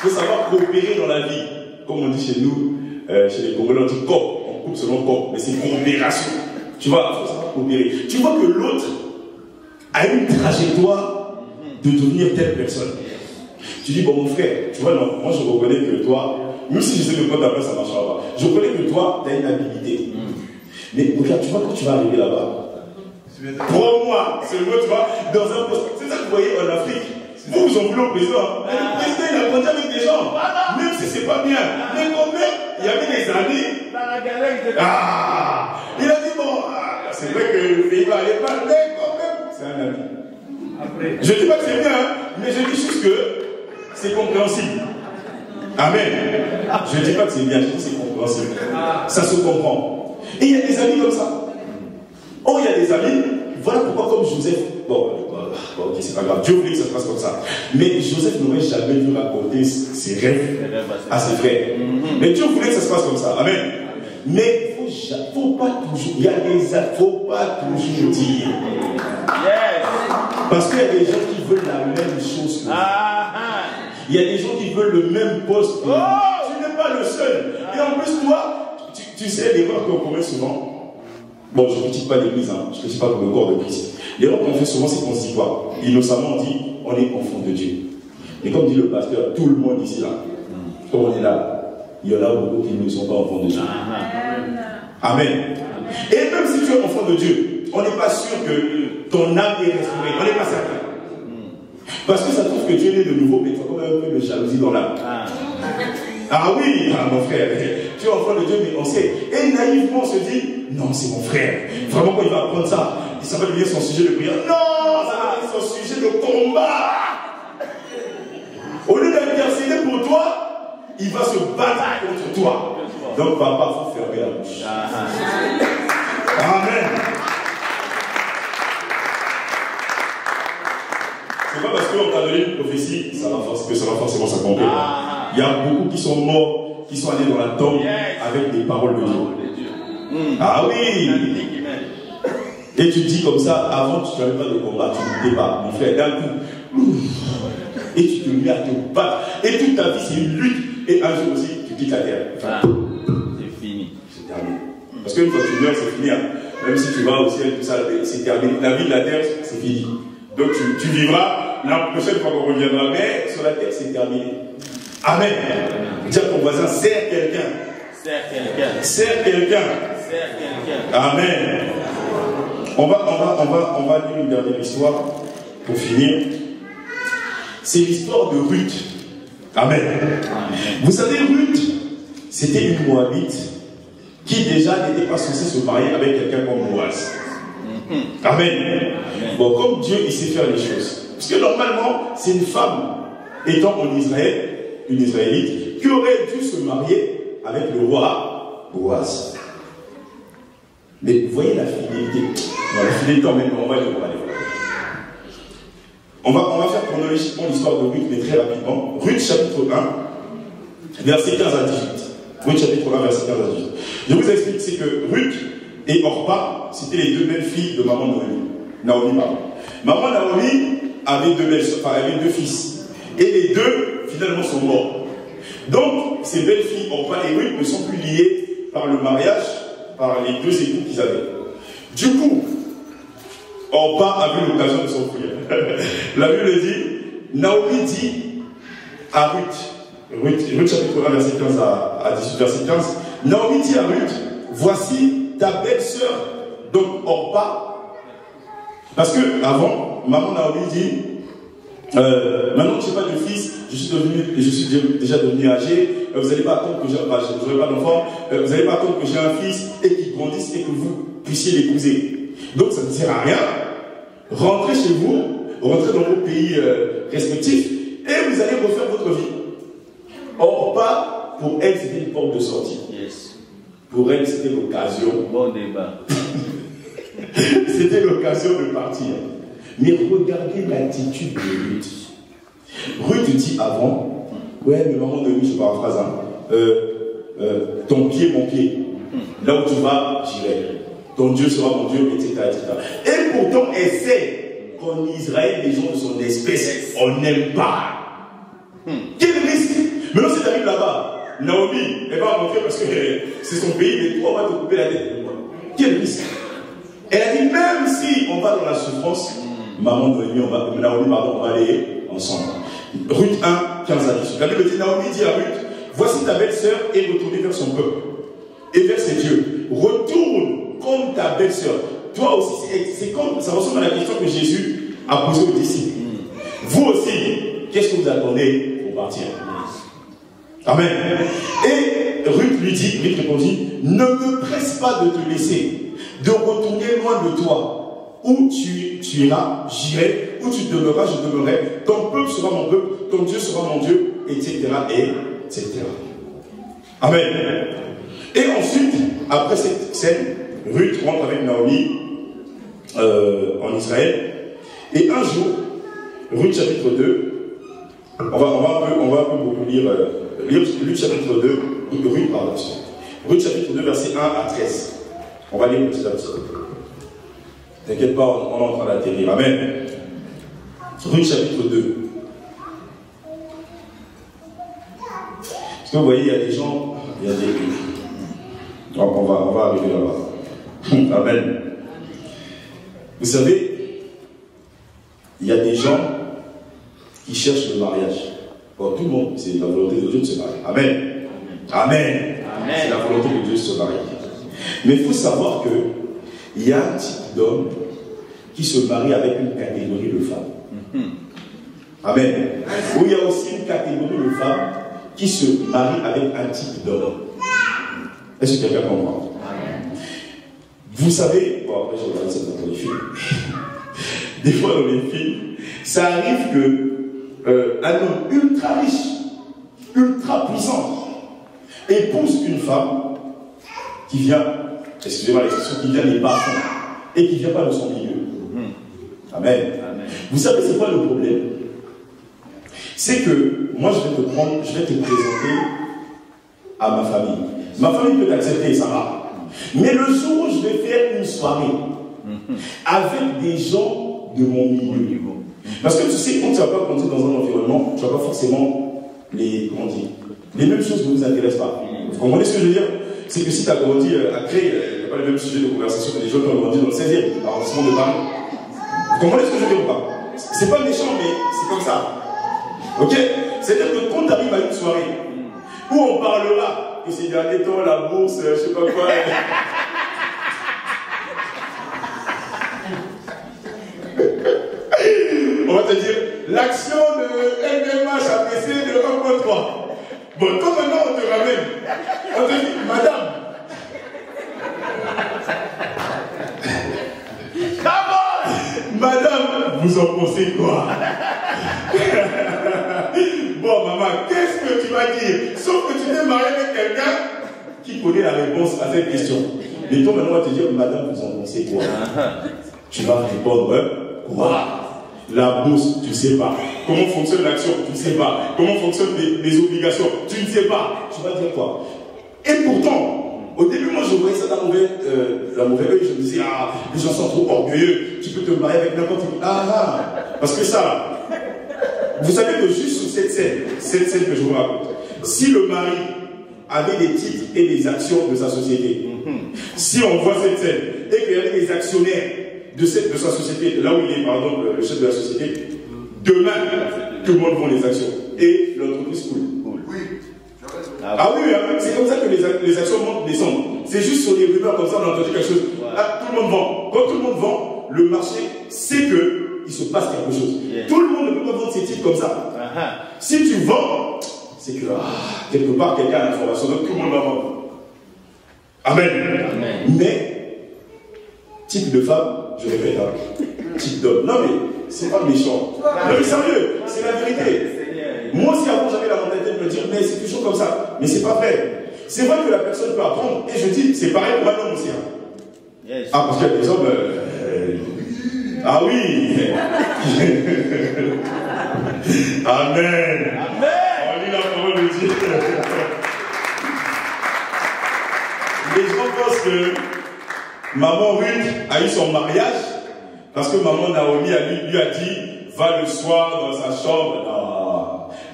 Speaker 1: faut savoir coopérer dans la vie. Comme on dit chez nous, chez les Congolais, on dit COP, on coupe selon COP, mais c'est coopération. Tu vois, il faut savoir coopérer. Tu vois que l'autre a une trajectoire de devenir telle personne. Tu dis, bon, mon frère, tu vois, non, moi je reconnais que toi, même si je sais que quand ta place ça ne marchera pas, je reconnais que toi, tu as une habilité. Mais regarde, tu vois, quand tu vas arriver là-bas, prends-moi, c'est le mot, tu vois, dans un poste. C'est ça que vous voyez en Afrique. Vous en voulez au président. Le président, il a grandi avec des gens. Même si c'est pas bien. Mais quand même, il y avait des amis. Il a dit, bon, c'est vrai que le pays va aller pas, mais quand même, c'est un ami. Je ne dis pas que c'est bien, mais je dis juste que c'est compréhensible. Amen. Je ne dis pas que c'est bien, je dis que c'est compréhensible. Ça se comprend. Et il y a des amis comme ça. Oh, il y a des amis, voilà pourquoi comme Joseph, bon, ok, c'est pas grave, Dieu voulait que ça se passe comme ça. Mais Joseph n'aurait jamais dû raconter ses rêves à ses frères. Mais Dieu voulait que ça se passe comme ça. Amen. Mais il ne faut pas toujours, il y a des, faut pas toujours dire. Parce qu'il y a des gens qui veulent la même chose que vous. Il y a des gens qui veulent le même poste que vous. Tu n'es pas le seul. Et en plus, toi, tu sais l'erreur qu'on commet souvent. Bon, je ne critique pas l'église, hein. Je ne critique pas le corps de Christ. L'erreur qu'on fait souvent, c'est qu'on se dit quoi? Innocemment, on dit, on est enfant de Dieu. Et comme dit le pasteur, tout le monde ici, là, comme on est là, il y en a beaucoup qui ne sont pas enfants de Dieu. Amen. Et même si tu es enfant de Dieu, on n'est pas sûr que ton âme est restaurée. On n'est pas certain. Parce que ça trouve que tu es né de nouveau, mais tu as quand même un peu de jalousie dans l'âme. Ah oui, mon frère, tu es enfant de Dieu, mais on sait. Et naïvement, on se dit, non, c'est mon frère. Vraiment, quand il va apprendre ça, ça va devenir son sujet de prière. Non, ça va devenir son sujet de combat. Au lieu d'intercéder pour toi, il va se battre contre toi. Donc, papa, il faut fermer la bouche. Amen. C'est pas parce qu'on t'a donné une prophétie que ça va forcément s'accomplir. Il y a beaucoup qui sont morts, qui sont allés dans la tombe avec des paroles de Dieu. Ah oui! Et tu dis comme ça, avant tu n'avais pas de combat, tu ne t'es pas, mon frère, d'un coup. Et tu te mets à te battre. Et toute ta vie, c'est une lutte. Et un jour aussi, tu quittes la terre. Enfin,
Speaker 2: c'est fini.
Speaker 1: C'est terminé. Parce qu'une fois que tu meurs, c'est fini. Hein. Même si tu vas au ciel, tout ça, c'est terminé. La vie de la terre, c'est fini. Donc tu vivras la prochaine fois qu'on reviendra. Mais sur la terre, c'est terminé. Amen. Dis à ton voisin, serre quelqu'un.
Speaker 2: Serre quelqu'un.
Speaker 1: Serre quelqu'un.
Speaker 2: Serre quelqu'un.
Speaker 1: Amen. On va lire une dernière histoire pour finir. C'est l'histoire de Ruth. Amen. Amen. Vous savez, Ruth, c'était une Moabite qui déjà n'était pas censée se marier avec quelqu'un comme Boaz. Amen. Amen. Bon, comme Dieu, il sait faire les choses. Parce que normalement, c'est une femme étant en Israël, une Israélite, qui aurait dû se marier avec le roi Boaz. Mais vous voyez la fidélité. Non, la fidélité en même temps, on va aller voir. On va faire chronologiquement l'histoire de Ruth, mais très rapidement. Ruth chapitre 1, verset 15 à 18. Ruth chapitre 1, verset 15 à 18. Je vous explique, c'est que Ruth et Orpa, c'était les deux belles filles de maman Naomi. Maman Naomi avait avait deux fils. Et les deux, finalement, sont morts. Donc, ces belles filles, Orpa et Ruth, ne sont plus liées par le mariage, par les deux époux qu'ils avaient. Du coup, Orpa a eu l'occasion de s'enfuir. La Bible dit, Naomi dit à Ruth chapitre 1, verset 15 à 18, verset 15, Naomi dit à Ruth, voici ta belle-sœur, donc Orpa. Parce que avant, maman Naomi dit, maintenant que je n'ai pas de fils, je suis déjà devenu âgé, vous n'allez pas attendre que j'aurai pas d'enfant, vous n'allez pas attendre que j'ai un fils et qu'il grandisse et que vous puissiez l'épouser. Donc ça ne sert à rien. Rentrez chez vous, rentrez dans vos pays respectifs et vous allez refaire votre vie. Or, pas pour elle, c'était une porte de sortie.
Speaker 2: Yes.
Speaker 1: Pour elle, c'était l'occasion.
Speaker 2: Bon débat.
Speaker 1: C'était l'occasion de partir. Mais regardez l'attitude de Ruth. Ruth dit avant, ouais, mais maman de lui, je paraphrase, ton pied, mon pied. Là où tu vas, j'irai. Ton Dieu sera mon Dieu, etc., etc. Et pourtant, elle sait qu'en Israël, les gens de son espèce, on n'aime pas. Quel risque? Maintenant, si tu arrives là-bas, Naomi, elle va montrer parce que c'est son pays, mais toi, on va te couper la tête. Quel risque? Elle a dit, même si on va dans la souffrance, maman de Naomi, on va aller ensemble. Ruth 1, 15 à 10. La Bible dit, Naomi dit à Ruth, voici ta belle-sœur et retournez vers son peuple et vers ses dieux. Retourne comme ta belle-sœur. Toi aussi, c'est comme, ça ressemble à la question que Jésus a posée aux disciples. Vous aussi, qu'est-ce que vous attendez pour partir? Amen. Et Ruth lui dit, Ruth répondit, ne me presse pas de te laisser, de retourner loin de toi. Où tu iras, j'irai. Où tu demeureras, je demeurerai. Ton peuple sera mon peuple, ton Dieu sera mon Dieu, etc. etc. Amen. Et ensuite, après cette scène, Ruth rentre avec Naomi en Israël. Et un jour, Ruth chapitre 2, on va un peu beaucoup lire Ruth chapitre 2, Ruth chapitre 2, verset 1 à 13. On va lire petit à petit. T'inquiète pas, on est en train d'atterrir. Amen. Ruth chapitre 2. Parce que vous voyez, il y a des gens, il y a des... On va arriver là-bas. Amen. Vous savez, il y a des gens qui cherchent le mariage. Bon, tout le monde, c'est la volonté de Dieu de se marier. Amen. Amen. Amen. C'est la volonté de Dieu de se marier. Mais il faut savoir qu'il y a un type d'homme qui se marie avec une catégorie de femmes. Amen. Où il y a aussi une catégorie de femmes qui se marient avec un type d'homme. Est-ce que quelqu'un comprend? Vous savez, bon après je regarde ça dans les films. Des fois dans les films, ça arrive que un homme ultra riche, ultra puissant, épouse une femme qui vient, excusez-moi l'expression, qui vient des bas-fonds et qui ne vient pas de son milieu. Amen. Vous savez c'est quoi le problème? C'est que moi je vais te présenter à ma famille. Ma famille peut t'accepter, ça va. Mais le jour où je vais faire une soirée avec des gens de mon milieu, parce que tu sais, quand tu vas pas grandir dans un environnement, tu n'as pas forcément les mêmes choses ne vous intéressent pas. Vous comprenez ce que je veux dire? C'est que si tu as grandi à Cré, il n'y a pas le même sujet de conversation que les gens qui ont grandi dans le 16e arrondissement de Paris. Vous comprenez ce que je veux dire ou pas? C'est pas méchant, mais c'est comme ça. Ok? C'est-à-dire que quand tu arrives à une soirée où on parlera que ces derniers temps, la bourse, je sais pas quoi. On va te dire, l'action de LVMH a baissé de 1,3. Bon, toi maintenant on te ramène. On te dit, madame. Madame, vous en pensez quoi? Bon, maman, qu'est-ce que tu vas dire? Sauf que tu t'es marié avec quelqu'un qui connaît la réponse à cette question. Mais toi, maintenant, on va te dire, madame, vous en pensez quoi? Tu vas répondre, quoi? La bourse, tu ne sais pas. Comment fonctionne l'action? Tu ne sais pas. Comment fonctionnent les obligations? Tu ne sais pas. Tu vas dire quoi? Et pourtant, au début, moi, je voyais ça d'un mauvais œil. Je me disais, ah, les gens sont trop orgueilleux. Tu peux te marier avec n'importe qui. Parce que ça, vous savez que juste sur cette scène que je vous raconte, si le mari avait des titres et des actions de sa société, si on voit cette scène et qu'il y avait des actionnaires de sa société, là où il est, par exemple, le chef de la société, demain, tout le monde vend les actions et l'entreprise coule. Ah oui, c'est comme ça que les actions montent, descendent. C'est juste sur les rumeurs comme ça, on a entendu quelque chose. Ah, tout le monde vend. Quand tout le monde vend, le marché sait qu'il se passe quelque chose. Tout le monde ne peut pas vendre ses titres comme ça. Si tu vends, c'est que quelque part quelqu'un a l'information, donc tout le monde va vendre. Amen. Mais, type de femme, je répète, type d'homme. Non mais, c'est pas méchant. Non mais sérieux, c'est la vérité. Moi aussi avant j'avais la mentalité de me dire, mais c'est toujours comme ça. Mais c'est pas vrai. C'est vrai que la personne peut apprendre, et je dis, c'est pareil pour un homme aussi. Ah, parce qu'il y a des hommes... Ah oui. Amen. On lit la parole de Dieu. Les gens pensent que maman Ruth a eu son mariage parce que maman Naomi lui a dit, va le soir dans sa chambre. Non.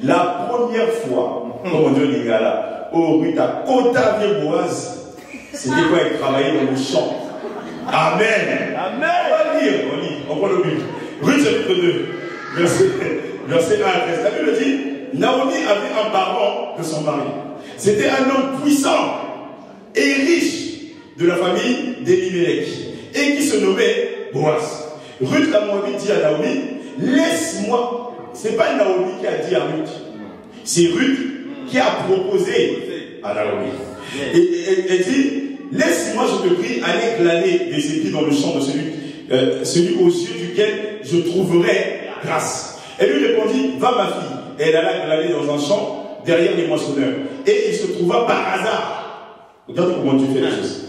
Speaker 1: La première fois, comme on dit au Lingala, Ruth a côtoyé Boaz. C'était quoi? Elle travaillait dans le champ. Amen. On va lire, on prend le but. Ruth chapitre 2, verset 1 à 13. La Bible dit, Naomi avait un parent de son mari. C'était un homme puissant et riche de la famille d'Elimelech et qui se nommait Boaz. Ruth la Moabite dit à Naomi, laisse-moi. C'est pas Naomi qui a dit à Ruth, c'est Ruth qui a proposé à Naomi. Et elle dit, laisse-moi, je te prie, aller glaner des épis dans le champ de celui aux yeux duquel je trouverai grâce. Elle lui répondit, va ma fille. Et elle alla glaner dans un champ derrière les moissonneurs. Et il se trouva par hasard, regarde comment tu fais les choses,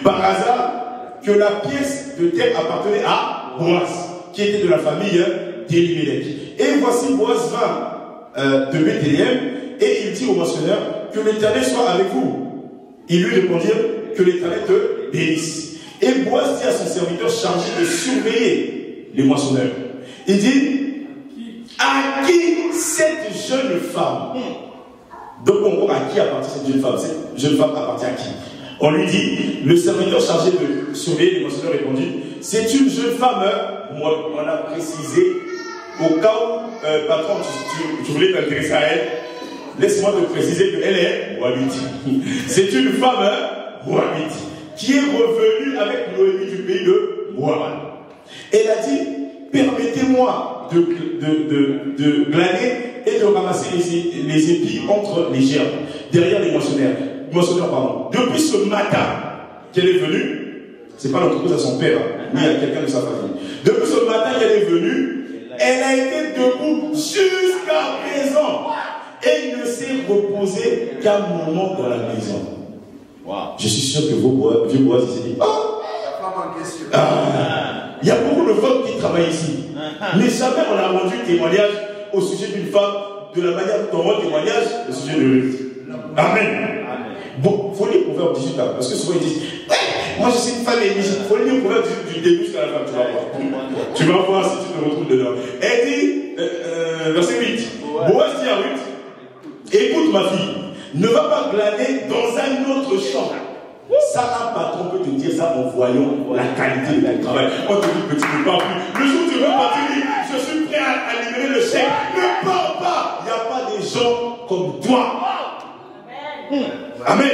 Speaker 1: par hasard, que la pièce de terre appartenait à Boaz, qui était de la famille d'Elimelech. Et voici Boaz vint de Bethléem, et il dit au moissonneur, que l'Éternel soit avec vous. Ils lui répondirent, que l'Éternel te bénisse. Et Boaz dit à son serviteur chargé de surveiller les moissonneurs, il dit, à qui cette jeune femme? Donc on voit à qui appartient cette jeune femme. Cette jeune femme appartient à qui? On lui dit, le serviteur chargé de surveiller les moissonneurs répondit, c'est une jeune femme, moi, on a précisé, au cas où, patron, tu voulais t'intéresser à elle, laisse-moi te préciser qu'elle est Moabite. C'est une femme Moabite qui est revenue avec Noémie du pays de Moab. Elle a dit, permettez-moi de glaner et de ramasser les épis entre les gerbes, derrière les moissonneurs. Depuis ce matin qu'elle est venue, c'est pas l'entreprise à son père, ni à quelqu'un de sa famille. Depuis ce matin qu'elle est venue, elle a été debout jusqu'à présent. Et il ne s'est reposé qu'un moment dans la maison. Wow. Je suis sûr que vos vieux Boaz se dit, il y a beaucoup de femmes qui travaillent ici. Mais jamais on a rendu témoignage au sujet d'une femme de la manière dont on rend témoignage au sujet de Ruth. Amen. Bon, il faut lire Proverbe 18 ans, parce que souvent ils disent, moi je suis une femme éligée. Il faut lire Proverbe 18 du début jusqu'à la fin, tu vas voir. Tu vas voir si tu te retrouves dedans. Elle dit, verset 8, Boaz dit à Ruth, écoute ma fille, ne va pas glaner dans un autre champ. Ça, un patron peut te dire ça en voyant la qualité de ton travail. On te dit petit, ne pars plus. Le jour où tu veux partir, je suis prêt à libérer le chèque. Ne pars pas. Il n'y a pas des gens comme toi. Amen.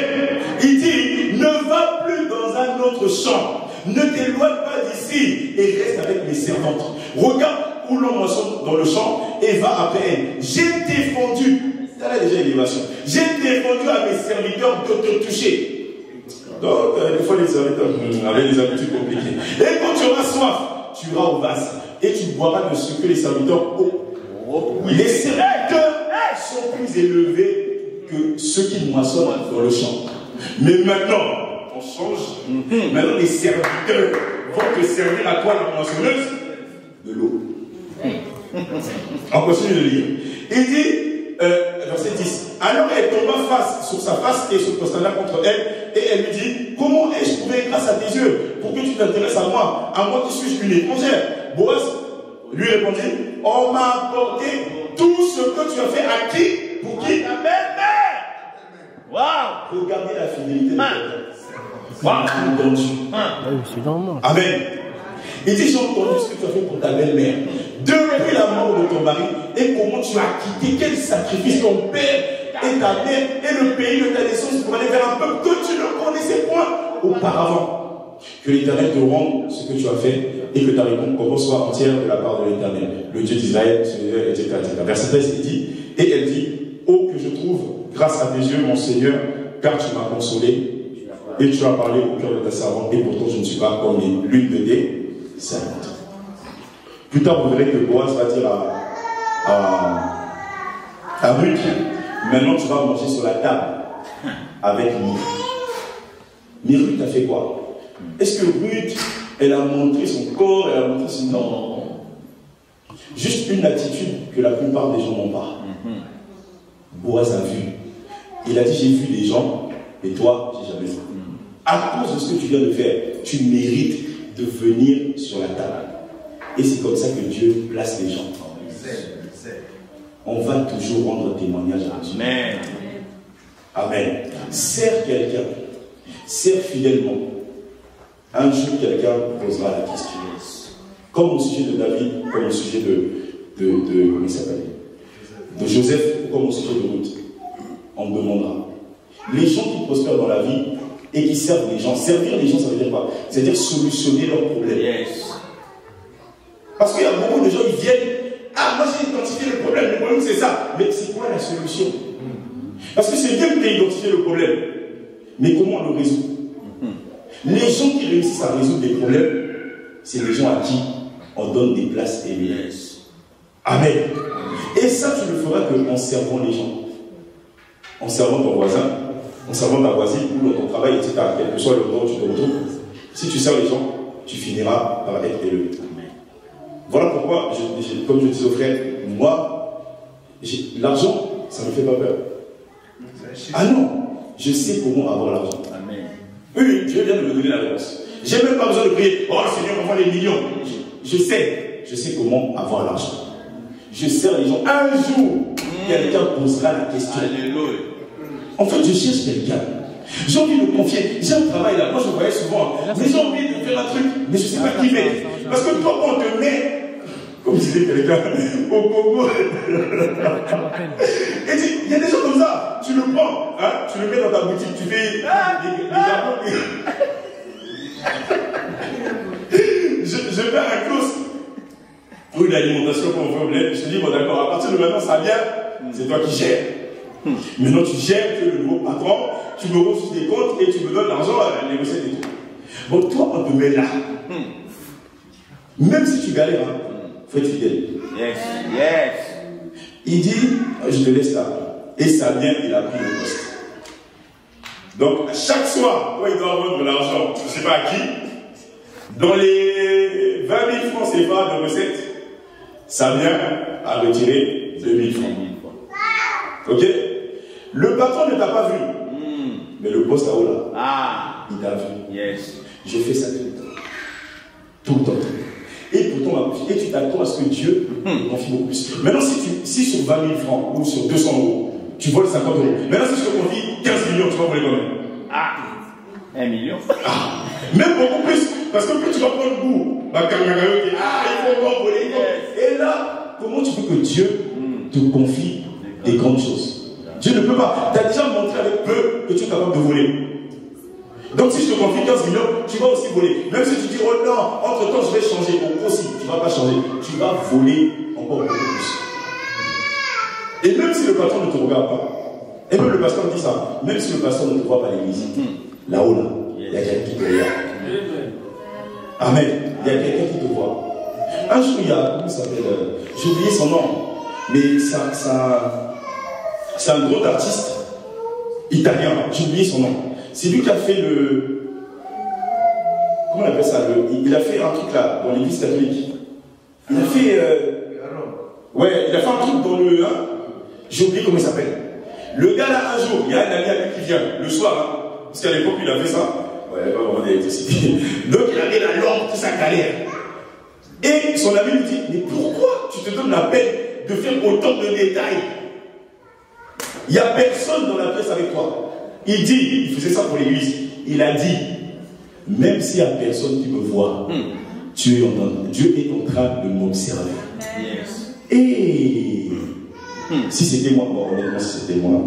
Speaker 1: Il dit, ne va plus dans un autre champ. Ne t'éloigne pas d'ici et reste avec mes servantes. Regarde où l'on moissonne dans le champ et va après elle. J'ai défendu. Ça là déjà élévation. J'ai défendu à mes serviteurs de te toucher. Donc, des fois, les serviteurs avaient des habitudes compliquées. Et quand tu auras soif, tu iras au vase et tu boiras de ce que les serviteurs ont. Les serviteurs sont plus élevés que ceux qui moissonnent dans le champ. Mais maintenant, on change. Maintenant, les serviteurs vont te servir à toi, la moissonneuse, de l'eau. On continue de lire. Il dit, verset 10. Alors elle tomba sur sa face et se prosterna contre elle. Et elle lui dit, comment ai-je trouvé grâce à tes yeux pour que tu t'intéresses à moi qui suis une étrangère? Boaz lui répondit, on m'a apporté tout ce que tu as fait à qui? Pour qui? Ta belle-mère. Waouh! Regardez la fidélité de Dieu. Amen. Il dit, j'ai entendu ce que tu as fait pour ta belle-mère. Depuis la mort de ton mari, et comment tu as quitté, quel sacrifice ton père et ta mère et le pays de ta naissance pour aller vers un peuple que tu ne connaissais point auparavant. Que l'Éternel te rende ce que tu as fait et que ta récompense soit entière de la part de l'Éternel, le Dieu d'Israël, etc. Verset 13, il dit, et elle dit, oh que je trouve grâce à tes yeux, mon Seigneur, car tu m'as consolé et tu as parlé au cœur de ta servante, et pourtant je ne suis pas comme l'une de tes servantes. Plus tard, vous verrez que Boaz va dire à Ruth, maintenant tu vas manger sur la table avec nous. Mais Ruth a fait quoi? Est-ce que Ruth, elle a montré son corps, elle a montré son... Non. Juste une attitude que la plupart des gens n'ont pas. Boaz a vu. Il a dit, j'ai vu les gens, et toi, j'ai jamais vu. À cause de ce que tu viens de faire, tu mérites de venir sur la table. Et c'est comme ça que Dieu place les gens. On va toujours rendre témoignage à Dieu. Amen. Amen. Sers quelqu'un. Sers fidèlement. Un jour, quelqu'un posera la question. Comme au sujet de David, comme au sujet comment il s'appelle, de Joseph, ou comme au sujet de Ruth. On me demandera. Les gens qui prospèrent dans la vie et qui servent les gens. Servir les gens, ça veut dire quoi? C'est-à-dire solutionner leurs problèmes. Yes. Parce qu'il y a beaucoup de gens qui viennent. Ah, moi j'ai identifié le problème c'est ça. Mais c'est quoi la solution? Parce que c'est bien que tu aies identifié le problème. Mais comment on le résout? Les gens qui réussissent à résoudre des problèmes, c'est les gens à qui on donne des places élevées. Amen. Et ça, tu le feras qu'en servant les gens. En servant ton voisin, en servant ta voisine, ou dans ton travail, etc. Quel que soit le moment où tu te retrouves. Si tu sers les gens, tu finiras par être élevé. Voilà pourquoi, comme je disais au frère, moi, l'argent, ça ne me fait pas peur. Ah non, je sais comment avoir l'argent. Oui, Dieu vient de me donner la réponse. Je n'ai même pas besoin de prier, oh Seigneur, envoie les millions. Je sais comment avoir l'argent. Je sers les gens. Un jour, quelqu'un posera la question. Alléluia. En fait, je cherche quelqu'un. J'ai envie de confier. J'ai un travail là. Moi, je voyais souvent. Mais j'ai envie de faire un truc. Mais je ne sais pas qui met. Parce que toi, on te met, comme disait quelqu'un, au Congo. Et il y a des gens comme ça. Tu le prends, hein, tu le mets dans ta boutique. Tu fais je fais un kiosque. ou une alimentation qu'on fait au bled. Je te dis, bon d'accord, à partir de maintenant, ça vient, c'est toi qui gères. Maintenant, tu gères, tu es le nouveau patron, tu me reçois des comptes et tu me donnes l'argent à négocier des trucs. Bon, toi, on te met là. Même si tu galères, il faut être fidèle.
Speaker 2: Yes, yes.
Speaker 1: Il dit, je te laisse là. Et ça vient, il a pris le poste. Donc, chaque soir, quand il doit avoir de l'argent, je ne sais pas à qui, dans les 20 000 francs CFA de recettes, ça vient à retirer 2 000 francs. Ok? Le patron ne t'a pas vu. Mais le poste là-haut là, il t'a vu.
Speaker 2: Yes.
Speaker 1: Je fais ça tout le temps. Tout le temps. Et pourtant, et tu t'attends à ce que Dieu te confie beaucoup plus. Maintenant, si sur 20 000 francs ou sur 200 euros, tu voles 50 euros. Maintenant, si je te confie 15 millions, tu vas voler combien?
Speaker 2: 1 million.
Speaker 1: Même beaucoup plus. Parce que plus tu vas prendre le goût, il faut encore voler. Et là, comment tu veux que Dieu te confie des grandes choses? Dieu ne peut pas. Tu as déjà montré avec peu que tu es capable de voler. Donc si je te confie 15 millions, tu vas aussi voler. Même si tu dis, oh non, entre temps je vais changer. Donc aussi, tu ne vas pas changer. Tu vas voler encore beaucoup plus. Et même si le patron ne te regarde pas, et même le pasteur dit ça, même si le pasteur ne te voit pas à l'église, là-haut, là, il y a quelqu'un qui te regarde. Amen. Il y a quelqu'un qui te voit. Un jour, il y a, comment il s'appelle, j'ai oublié son nom, mais c'est un gros artiste italien, j'ai oublié son nom. C'est lui qui a fait le... Comment on appelle ça? Il a fait un truc là, dans l'église catholique. Il a fait... Ouais, il a fait un truc dans le... j'ai oublié comment il s'appelle. Le gars là, un jour, il y a un ami avec qui vient, le soir, parce qu'à l'époque, il a fait ça. Ouais, il n'y a pas vraiment d'électricité. Donc, il avait la lampe, tout ça galère. Et son ami lui dit, mais pourquoi tu te donnes la peine de faire autant de détails? Il n'y a personne dans la pièce avec toi. Il dit, il faisait ça pour l'église. Il a dit, même s'il n'y a personne qui me voit, Dieu est en train de m'observer.
Speaker 2: Yes.
Speaker 1: Et si c'était moi, bon, honnêtement, si c'était moi,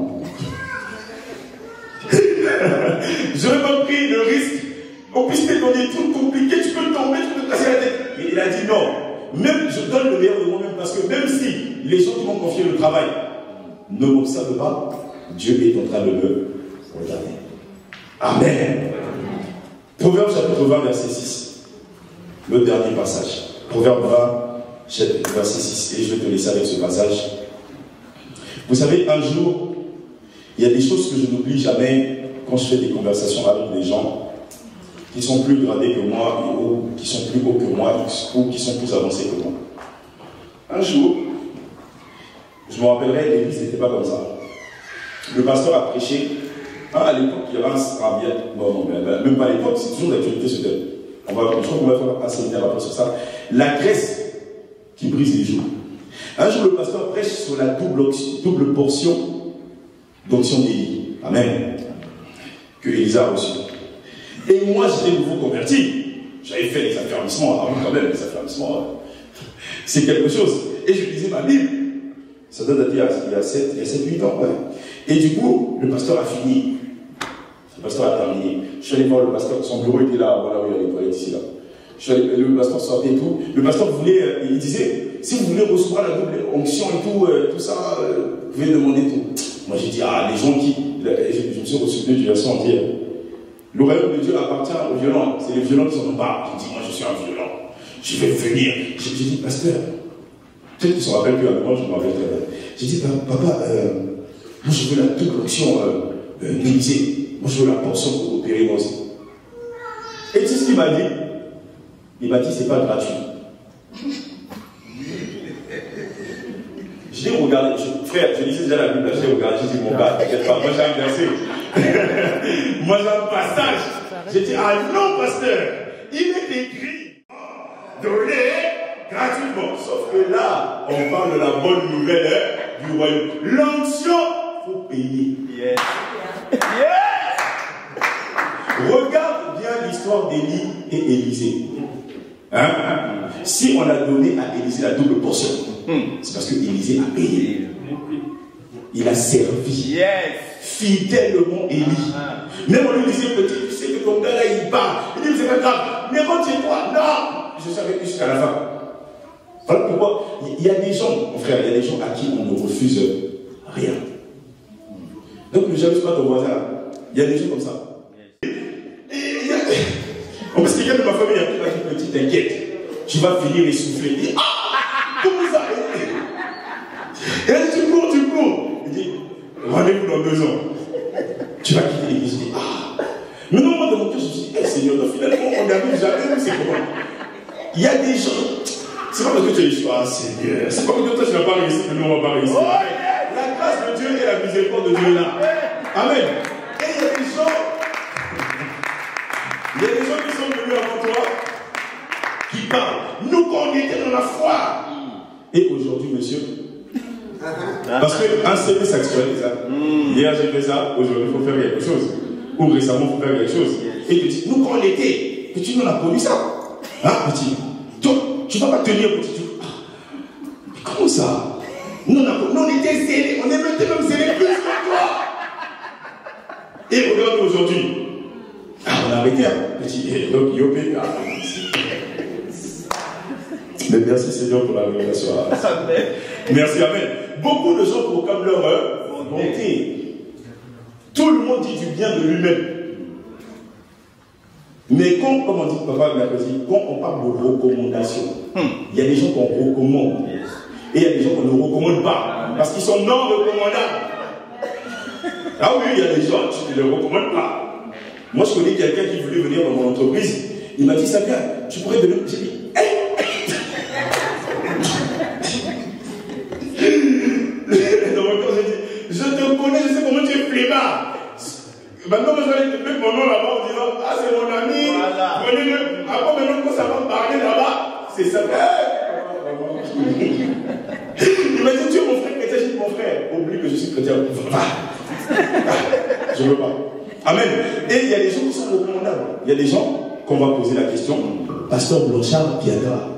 Speaker 1: j'aurais pas pris le risque. En plus, t'es dans des trucs compliqués, tu peux tomber, tu peux te casser la tête. Mais il a dit non. Même, je donne le meilleur de moi-même parce que même si les gens qui m'ont confié le travail ne m'observent pas, Dieu est en train de me regarder. Amen. Proverbe chapitre 20, verset 6. Le dernier passage. Proverbe 20, chapitre verset 6. Et je vais te laisser avec ce passage. Vous savez, un jour, il y a des choses que je n'oublie jamais quand je fais des conversations avec des gens qui sont plus gradés que moi, ou qui sont plus hauts que moi, ou qui sont plus avancés que moi. Un jour, je me rappellerai, l'église n'était pas comme ça. Le pasteur a prêché. À l'époque, il y avait un bien. Non, même pas à l'époque, c'est toujours d'actualité ce thème. Je crois qu'on va faire un séminaire après sur ça. La graisse qui brise les joues. Un jour, le pasteur prêche sur la double portion d'onction d'Élie. Amen. Que Élisa a reçu. Et moi, j'étais nouveau converti. J'avais fait les affermissements. Ah oui, quand même, les affermissements, c'est quelque chose. Et je lisais ma Bible. Ça doit dater il y a 7-8 ans. Ouais. Et du coup, le pasteur a fini. Le pasteur a terminé. Je suis allé voir le pasteur. Son bureau était là. Voilà où il y a les toilettes ici, là. Le pasteur sortait et tout. Le pasteur voulait, il disait, si vous voulez recevoir la double onction et tout ça, vous pouvez demander tout. Moi, j'ai dit, les gens qui... Je me suis souvenu du verset entier. Le royaume de Dieu appartient aux violents. C'est les violents qui s'en emparent. J'ai dit, moi je suis un violent. Je vais venir. J'ai dit, pasteur, peut-être qu'ils se rappellent plus à moi, je me rappelle très bien. J'ai dit, papa, moi je veux la double onction d'Élysée. Moi je veux la portion pour opérer moi aussi. Et tu sais ce qu'il m'a dit? Il m'a dit, c'est pas gratuit. Je l'ai regardé, frère, je lisais déjà la Bible, je l'ai regardé, j'ai dit, mon gars, t'inquiète pas, moi j'ai un verset. Moi j'ai un passage. J'ai dit, non, pasteur, il est écrit, donné gratuitement. Sauf que là, on parle de la bonne nouvelle du royaume. L'onction, il faut payer.
Speaker 2: Yes.
Speaker 1: Yes. Regarde bien l'histoire d'Élie et Élisée. Si on a donné à Élisée la double portion, c'est parce que Élisée a payé. Il a servi.
Speaker 2: Yes.
Speaker 1: Fidèlement Élie. Même on lui disait, petit, tu sais que ton gars là il part. Il dit, c'est pas grave, mais rentre chez toi. Non. Je savais jusqu'à la fin. Voilà pourquoi il y a des gens, mon frère, il y a des gens à qui on ne refuse rien. Donc ne jalouse pas ton voisin. Il y a des gens comme ça. En plus, quelqu'un de ma famille a dit, petit, t'inquiète, tu vas finir essoufflé. Il dit, ah, comment ça? Et là, tu cours. Il dit, rendez-vous dans 2 ans. Tu vas quitter l'église. Je dis, ah. Mais non, moi, dans mon cœur, je me suis dit, Seigneur, finalement, on n'arrive jamais, c'est comment? Il y a des gens, c'est pas parce que tu as échoué, Seigneur. C'est pas parce que toi, tu n'as pas réussi, que nous, on va pas réussir. La grâce de Dieu et la miséricorde de Dieu est là. Amen. Et il y a des gens qui sont venus avant toi, qui parlent. Nous, quand on était dans la foi. Et aujourd'hui, monsieur, parce qu'un CV s'actualise. Hier, j'ai fait ça, aujourd'hui, il faut faire quelque chose. Ou récemment, il faut faire quelque chose. Et tu dis, nous, quand on était, petit, nous, on a connu ça. Hein, petit? Toi, tu ne vas pas tenir, petit. Mais comment ça? Nous, on était zélés, on était même zélés plus que toi. Et regarde aujourd'hui. On a arrêté, petit. Donc, Yopé. Mais merci Seigneur pour la révélation. Merci, Amen. Beaucoup de gens proclament leur bonté. Tout le monde dit du bien de lui-même. Mais comme on dit, papa, quand on parle de recommandation, il y a des gens qu'on recommande. Et il y a des gens qu'on ne recommande pas. Parce qu'ils sont non recommandables. Ah oui, il y a des gens, tu ne les recommandes pas. Moi, je connais quelqu'un qui voulait venir dans mon entreprise. Il m'a dit, ça vient, tu pourrais donner. J'ai dit, dans mon corps, j'ai dit, je te connais, je sais comment tu es flemmard. Maintenant, je vais te mettre mon nom là-bas en disant, ah, c'est mon ami, prenez-le. Après, maintenant, quand ça va parler là-bas, c'est ça. Il m'a dit, tu es mon frère chrétien. J'ai dit, mon frère, oublie que je suis chrétien. Je ne veux pas. Amen. Et il y a des gens qui sont recommandables. Il y a des gens qu'on va poser la question, Pasteur Blanchard Piaga,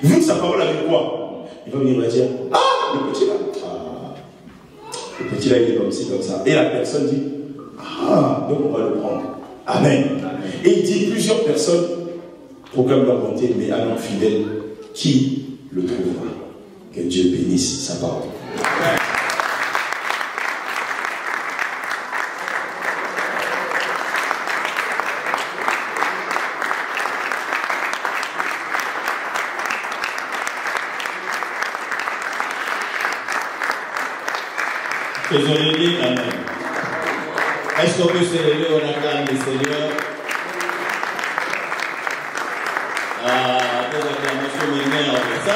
Speaker 1: vu que sa parole avec quoi? Il va venir me dire, ah, le petit là. Le petit là, il est comme ci, comme ça. Et la personne dit, ah, donc on va le prendre. Amen. Et il dit, plusieurs personnes proclament leur bonté, mais à l'homme fidèle, qui le trouvera? Que Dieu bénisse sa parole.
Speaker 2: Faisons-le dire, Amen. Est-ce qu'on peut se lever, on acclame le Seigneur? Ah, des acclamations maintenant, en fait. Ça,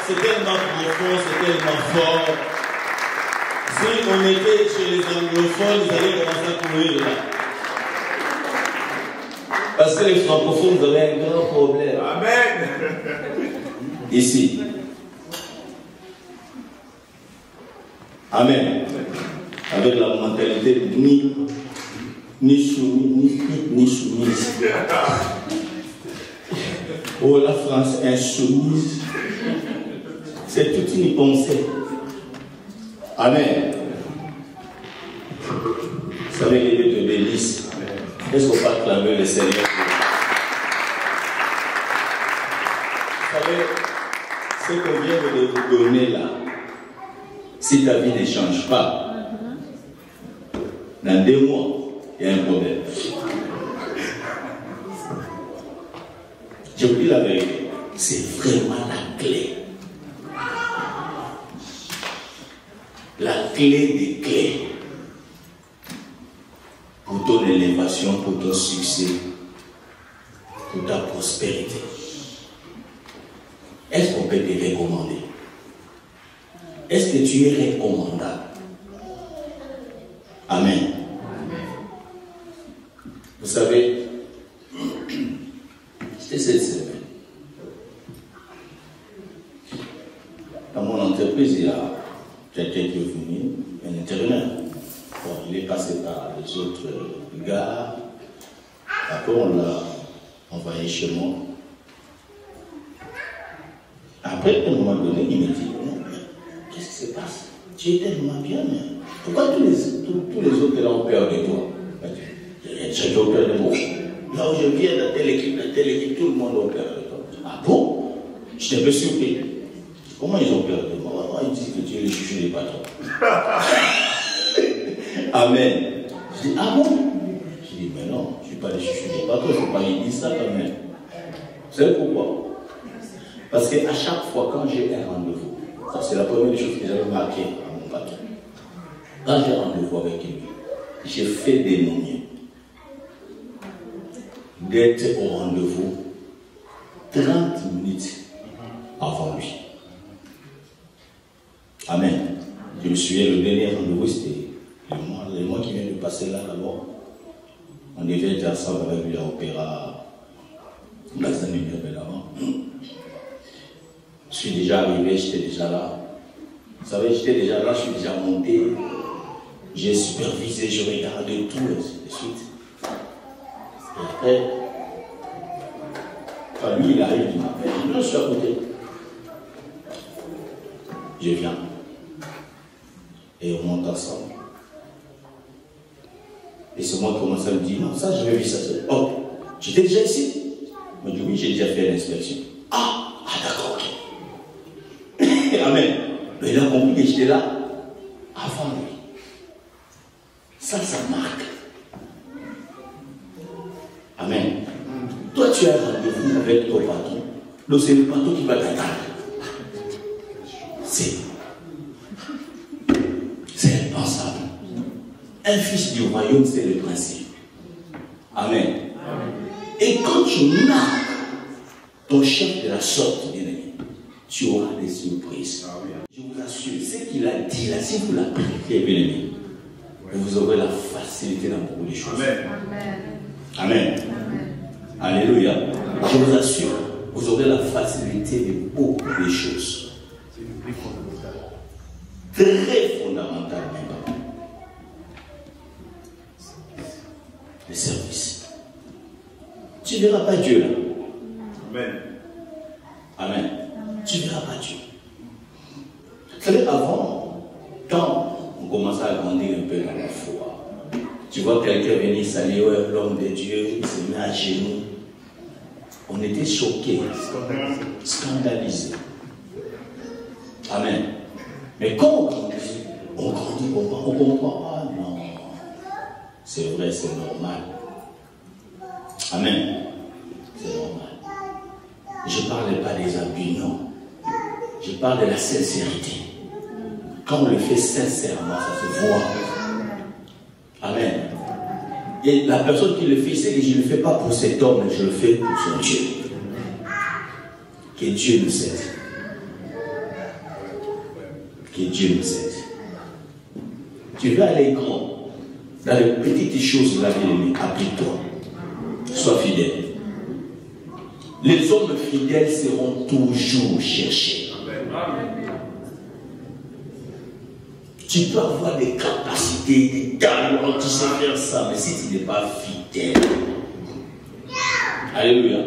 Speaker 2: c'est tellement profond, c'est tellement fort. Si on était chez les anglophones, ils allaient commencer à courir là. Parce que les francophones, vous avez un grand problème. Amen. Ici. Amen. Avec la mentalité ni soumise, ni soumise. Oh, la France insoumise. C'est toute une pensée. Amen. Vous savez que Dieu te bénisse. Est-ce qu'on peut acclamer le Seigneur? Vous savez, ce qu'on vient de vous donner là, si ta vie ne change pas, dans 2 mois, il y a un problème. Je vous dis la vérité, c'est vraiment la clé. La clé des clés pour ton élévation, pour ton succès, pour ta prospérité. Est-ce qu'on peut te recommander? Est-ce que tu es recommandable? Amen. Vous savez, c'était cette semaine. Dans mon entreprise, il y a quelqu'un qui est venu, un intérimaire. Bon, il est passé par les autres gars. Après, on l'a envoyé chez moi. Après, à un moment donné, il me dit, qu'est-ce qui se passe? Tu es tellement bien, mais pourquoi tous les autres là ont peur de toi? J'ai peur de moi. là où je viens, dans telle équipe, tout le monde opère avec toi. Ah bon? J'étais un peu surpris. Comment ils ont peur de moi? Ils disent que tu es le chouchou des patrons. Amen. Je dis, ah bon? Je dis, mais non, je ne suis pas le chouchou des patrons, il ne faut pas qu'ils disent ça quand même. Vous savez pourquoi? Parce qu'à chaque fois, quand j'ai un rendez-vous, ça c'est la première chose que j'avais marqué à mon patron. Quand j'ai rendez-vous avec lui, j'ai fait des momies d'être au rendez-vous 30 minutes avant lui. Amen. Je me souviens, le dernier rendez-vous, c'était le mois qui vient de passer là, d'abord. On devait être ensemble avec lui à l'opéra, dans un numéro d'avant. Je suis déjà arrivé, j'étais déjà là. Vous savez, j'étais déjà là, je suis déjà monté. J'ai supervisé, je regardais tout, et ainsi de suite. Et après, quand lui, il arrive, il m'appelle. Je suis à côté. Je viens. Et on monte ensemble. Et c'est moi qui commence à me dire, non, ça, je vais vivre ça. Oh, j'étais déjà ici? Il m'a dit, oui, j'ai déjà fait l'inspection. Ah, d'accord, ok. Amen. Mais il a compris que j'étais là avant lui. Ça marque. Amen. Toi, tu as un rendez-vous avec ton patron. Donc, c'est le patron qui va t'attendre. C'est impensable. Un fils du royaume, c'est le principe. Amen. Et quand tu marques ton chef de la sorte, bien aimé, tu auras des surprises. Je vous assure, ce qu'il a dit là, si vous l'appliquez, bien aimé, vous aurez la facilité dans beaucoup de choses. Amen. Amen. Alléluia. Je vous assure, vous aurez la facilité de beaucoup de choses. Très fondamental même. Le service. Tu ne verras pas Dieu là.
Speaker 1: Amen.
Speaker 2: Amen. Tu ne verras pas Dieu. Vous savez, avant, quand on commençait à grandir un peu dans la foi, tu vois quelqu'un venir saluer l'homme de Dieu, il se met à genoux. On était choqués, scandalisés. Amen. Mais quand on grandit, on comprend. Ah non, c'est vrai, c'est normal. Amen. C'est normal. Je ne parle pas des abus, non. Je parle de la sincérité. Quand on le fait sincèrement, ça se voit. Amen. Et la personne qui le fait, c'est que je ne le fais pas pour cet homme, mais je le fais pour son Dieu. Que Dieu nous aide. Que Dieu nous aide. Tu veux aller grand. Dans les petites choses de la vie, applique-toi. Sois fidèle. Les hommes fidèles seront toujours cherchés. Tu peux avoir des capacités, des talents, tu sais faire ça, mais si tu n'es pas fidèle. Alléluia.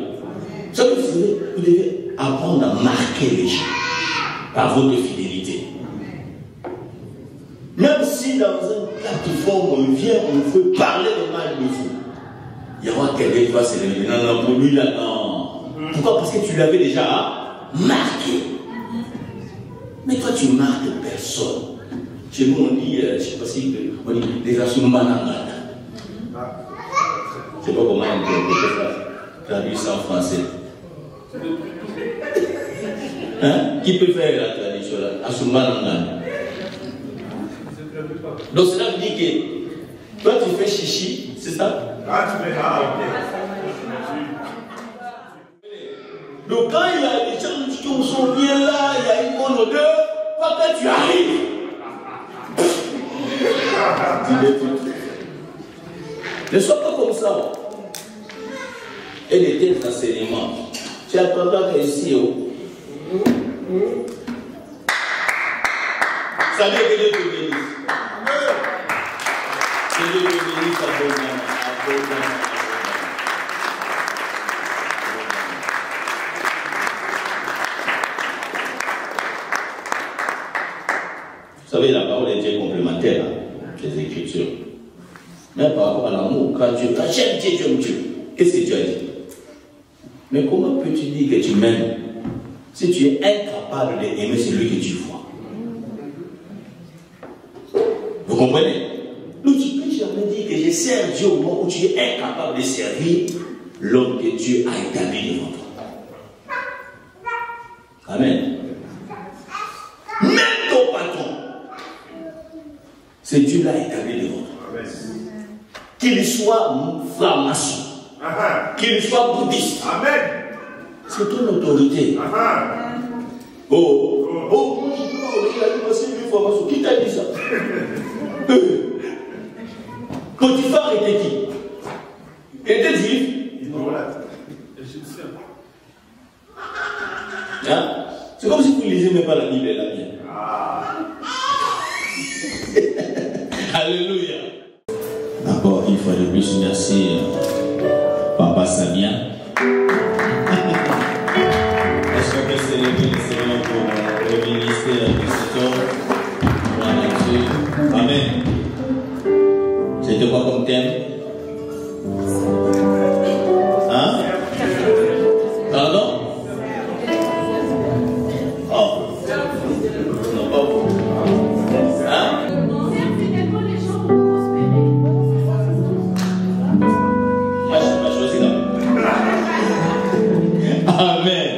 Speaker 2: Ça, vous devez apprendre à marquer les gens par votre fidélité. Même si dans une plateforme on vient, on veut parler de mal de vous, il y aura quelqu'un qui va se lever. Non, pour lui là, non. Pourquoi? Parce que tu l'avais déjà marqué. Mais toi, tu marques personne. Chez nous, on dit, je ne sais pas si on dit des assoumanangana. Je ne sais pas comment on peut traduire ça en français. Hein? Qui peut faire la traduction là? Assoumanangana. Donc cela veut dire que toi tu fais chichi, c'est ça?
Speaker 1: Ah, tu fais ok.
Speaker 2: Donc quand il y a des gens qui sont bien là, il y a une bonne odeur, quand tu arrives, ne sois pas comme ça. Et les tels enseignements, tu attendras qu'ici, ça veut dire que Dieu te bénisse. Que Dieu te bénisse abondamment. Vous savez, la parole est Dieu complémentaire des Écritures. Mais par rapport à l'amour, quand Dieu, quand j'aime Dieu, j'aime Dieu. qu'est-ce que tu as dit? Mais comment peux-tu dire que tu m'aimes si tu es incapable d'aimer celui que tu vois? Vous comprenez? Donc tu ne peux jamais dire que je sers Dieu au moment où tu es incapable de servir l'homme que Dieu a établi devant toi. Amen. Même ton patron, c'est Dieu l'a établi devant toi. Qu'il soit franc-maçon, qu'il soit bouddhiste, c'est ton autorité. Oh, moi je peux pas obéir à lui parce qu'il est franc-maçon. Qui t'a dit ça? Potiphar était qui? Il était juif. Hein? C'est comme si vous ne lisez même pas la Bible et la mienne. Alléluia. Encore une fois de plus, merci Papa Samia. Est-ce qu'on peut célébrer le Seigneur pour le ministère de cet homme? Voilà, Dieu. Amen. C'était quoi comme thème? Hein? Pardon? Oh. Non, pas vous. Hein? Moi, je n'ai pas choisi là. Amen.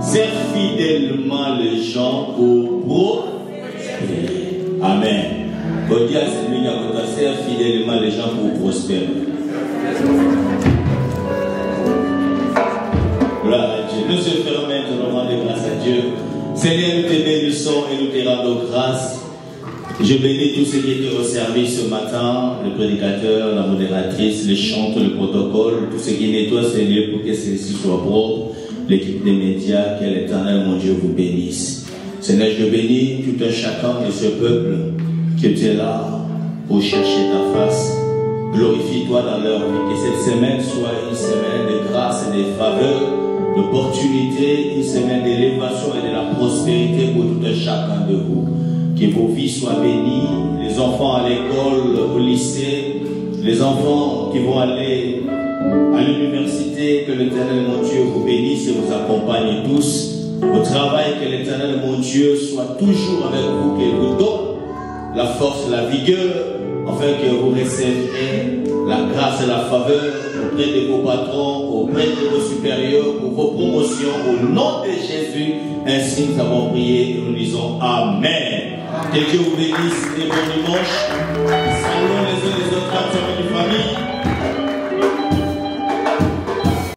Speaker 2: Serre fidèlement les gens pour prospérer. Amen. Bon Dieu, c'est lui qui a commencé à fidèlement les gens pour prospérer. Gloire à Dieu. Nous se ferons maintenant, rendre grâce à Dieu. Seigneur, nous te bénissons et nous te rendons grâce. Je bénis tous ceux qui étaient au service ce matin, le prédicateur, la modératrice, les chanteurs, le protocole, tous ceux qui nettoient ces lieux pour que ceux-ci soient propres, l'équipe des médias, que l'Éternel, mon Dieu, vous bénisse. Seigneur, je bénis tout un chacun de ce peuple qui était là pour chercher ta face. Glorifie-toi dans leur vie. Que cette semaine soit une semaine de grâce et de faveur, d'opportunité, une semaine d'élévation et de la prospérité pour tout un chacun de vous. Que vos vies soient bénies, les enfants à l'école, au lycée, les enfants qui vont aller à l'université, que l'Éternel, mon Dieu, vous bénisse et vous accompagne tous. Au travail, que l'Éternel, mon Dieu, soit toujours avec vous, qu'il vous donne la force, la vigueur, afin que vous receviez la grâce et la faveur auprès de vos patrons, auprès de vos supérieurs, pour vos promotions, au nom de Jésus. Ainsi nous avons prié et nous disons Amen. Que Dieu vous bénisse et bon dimanche. Saluons les uns les autres.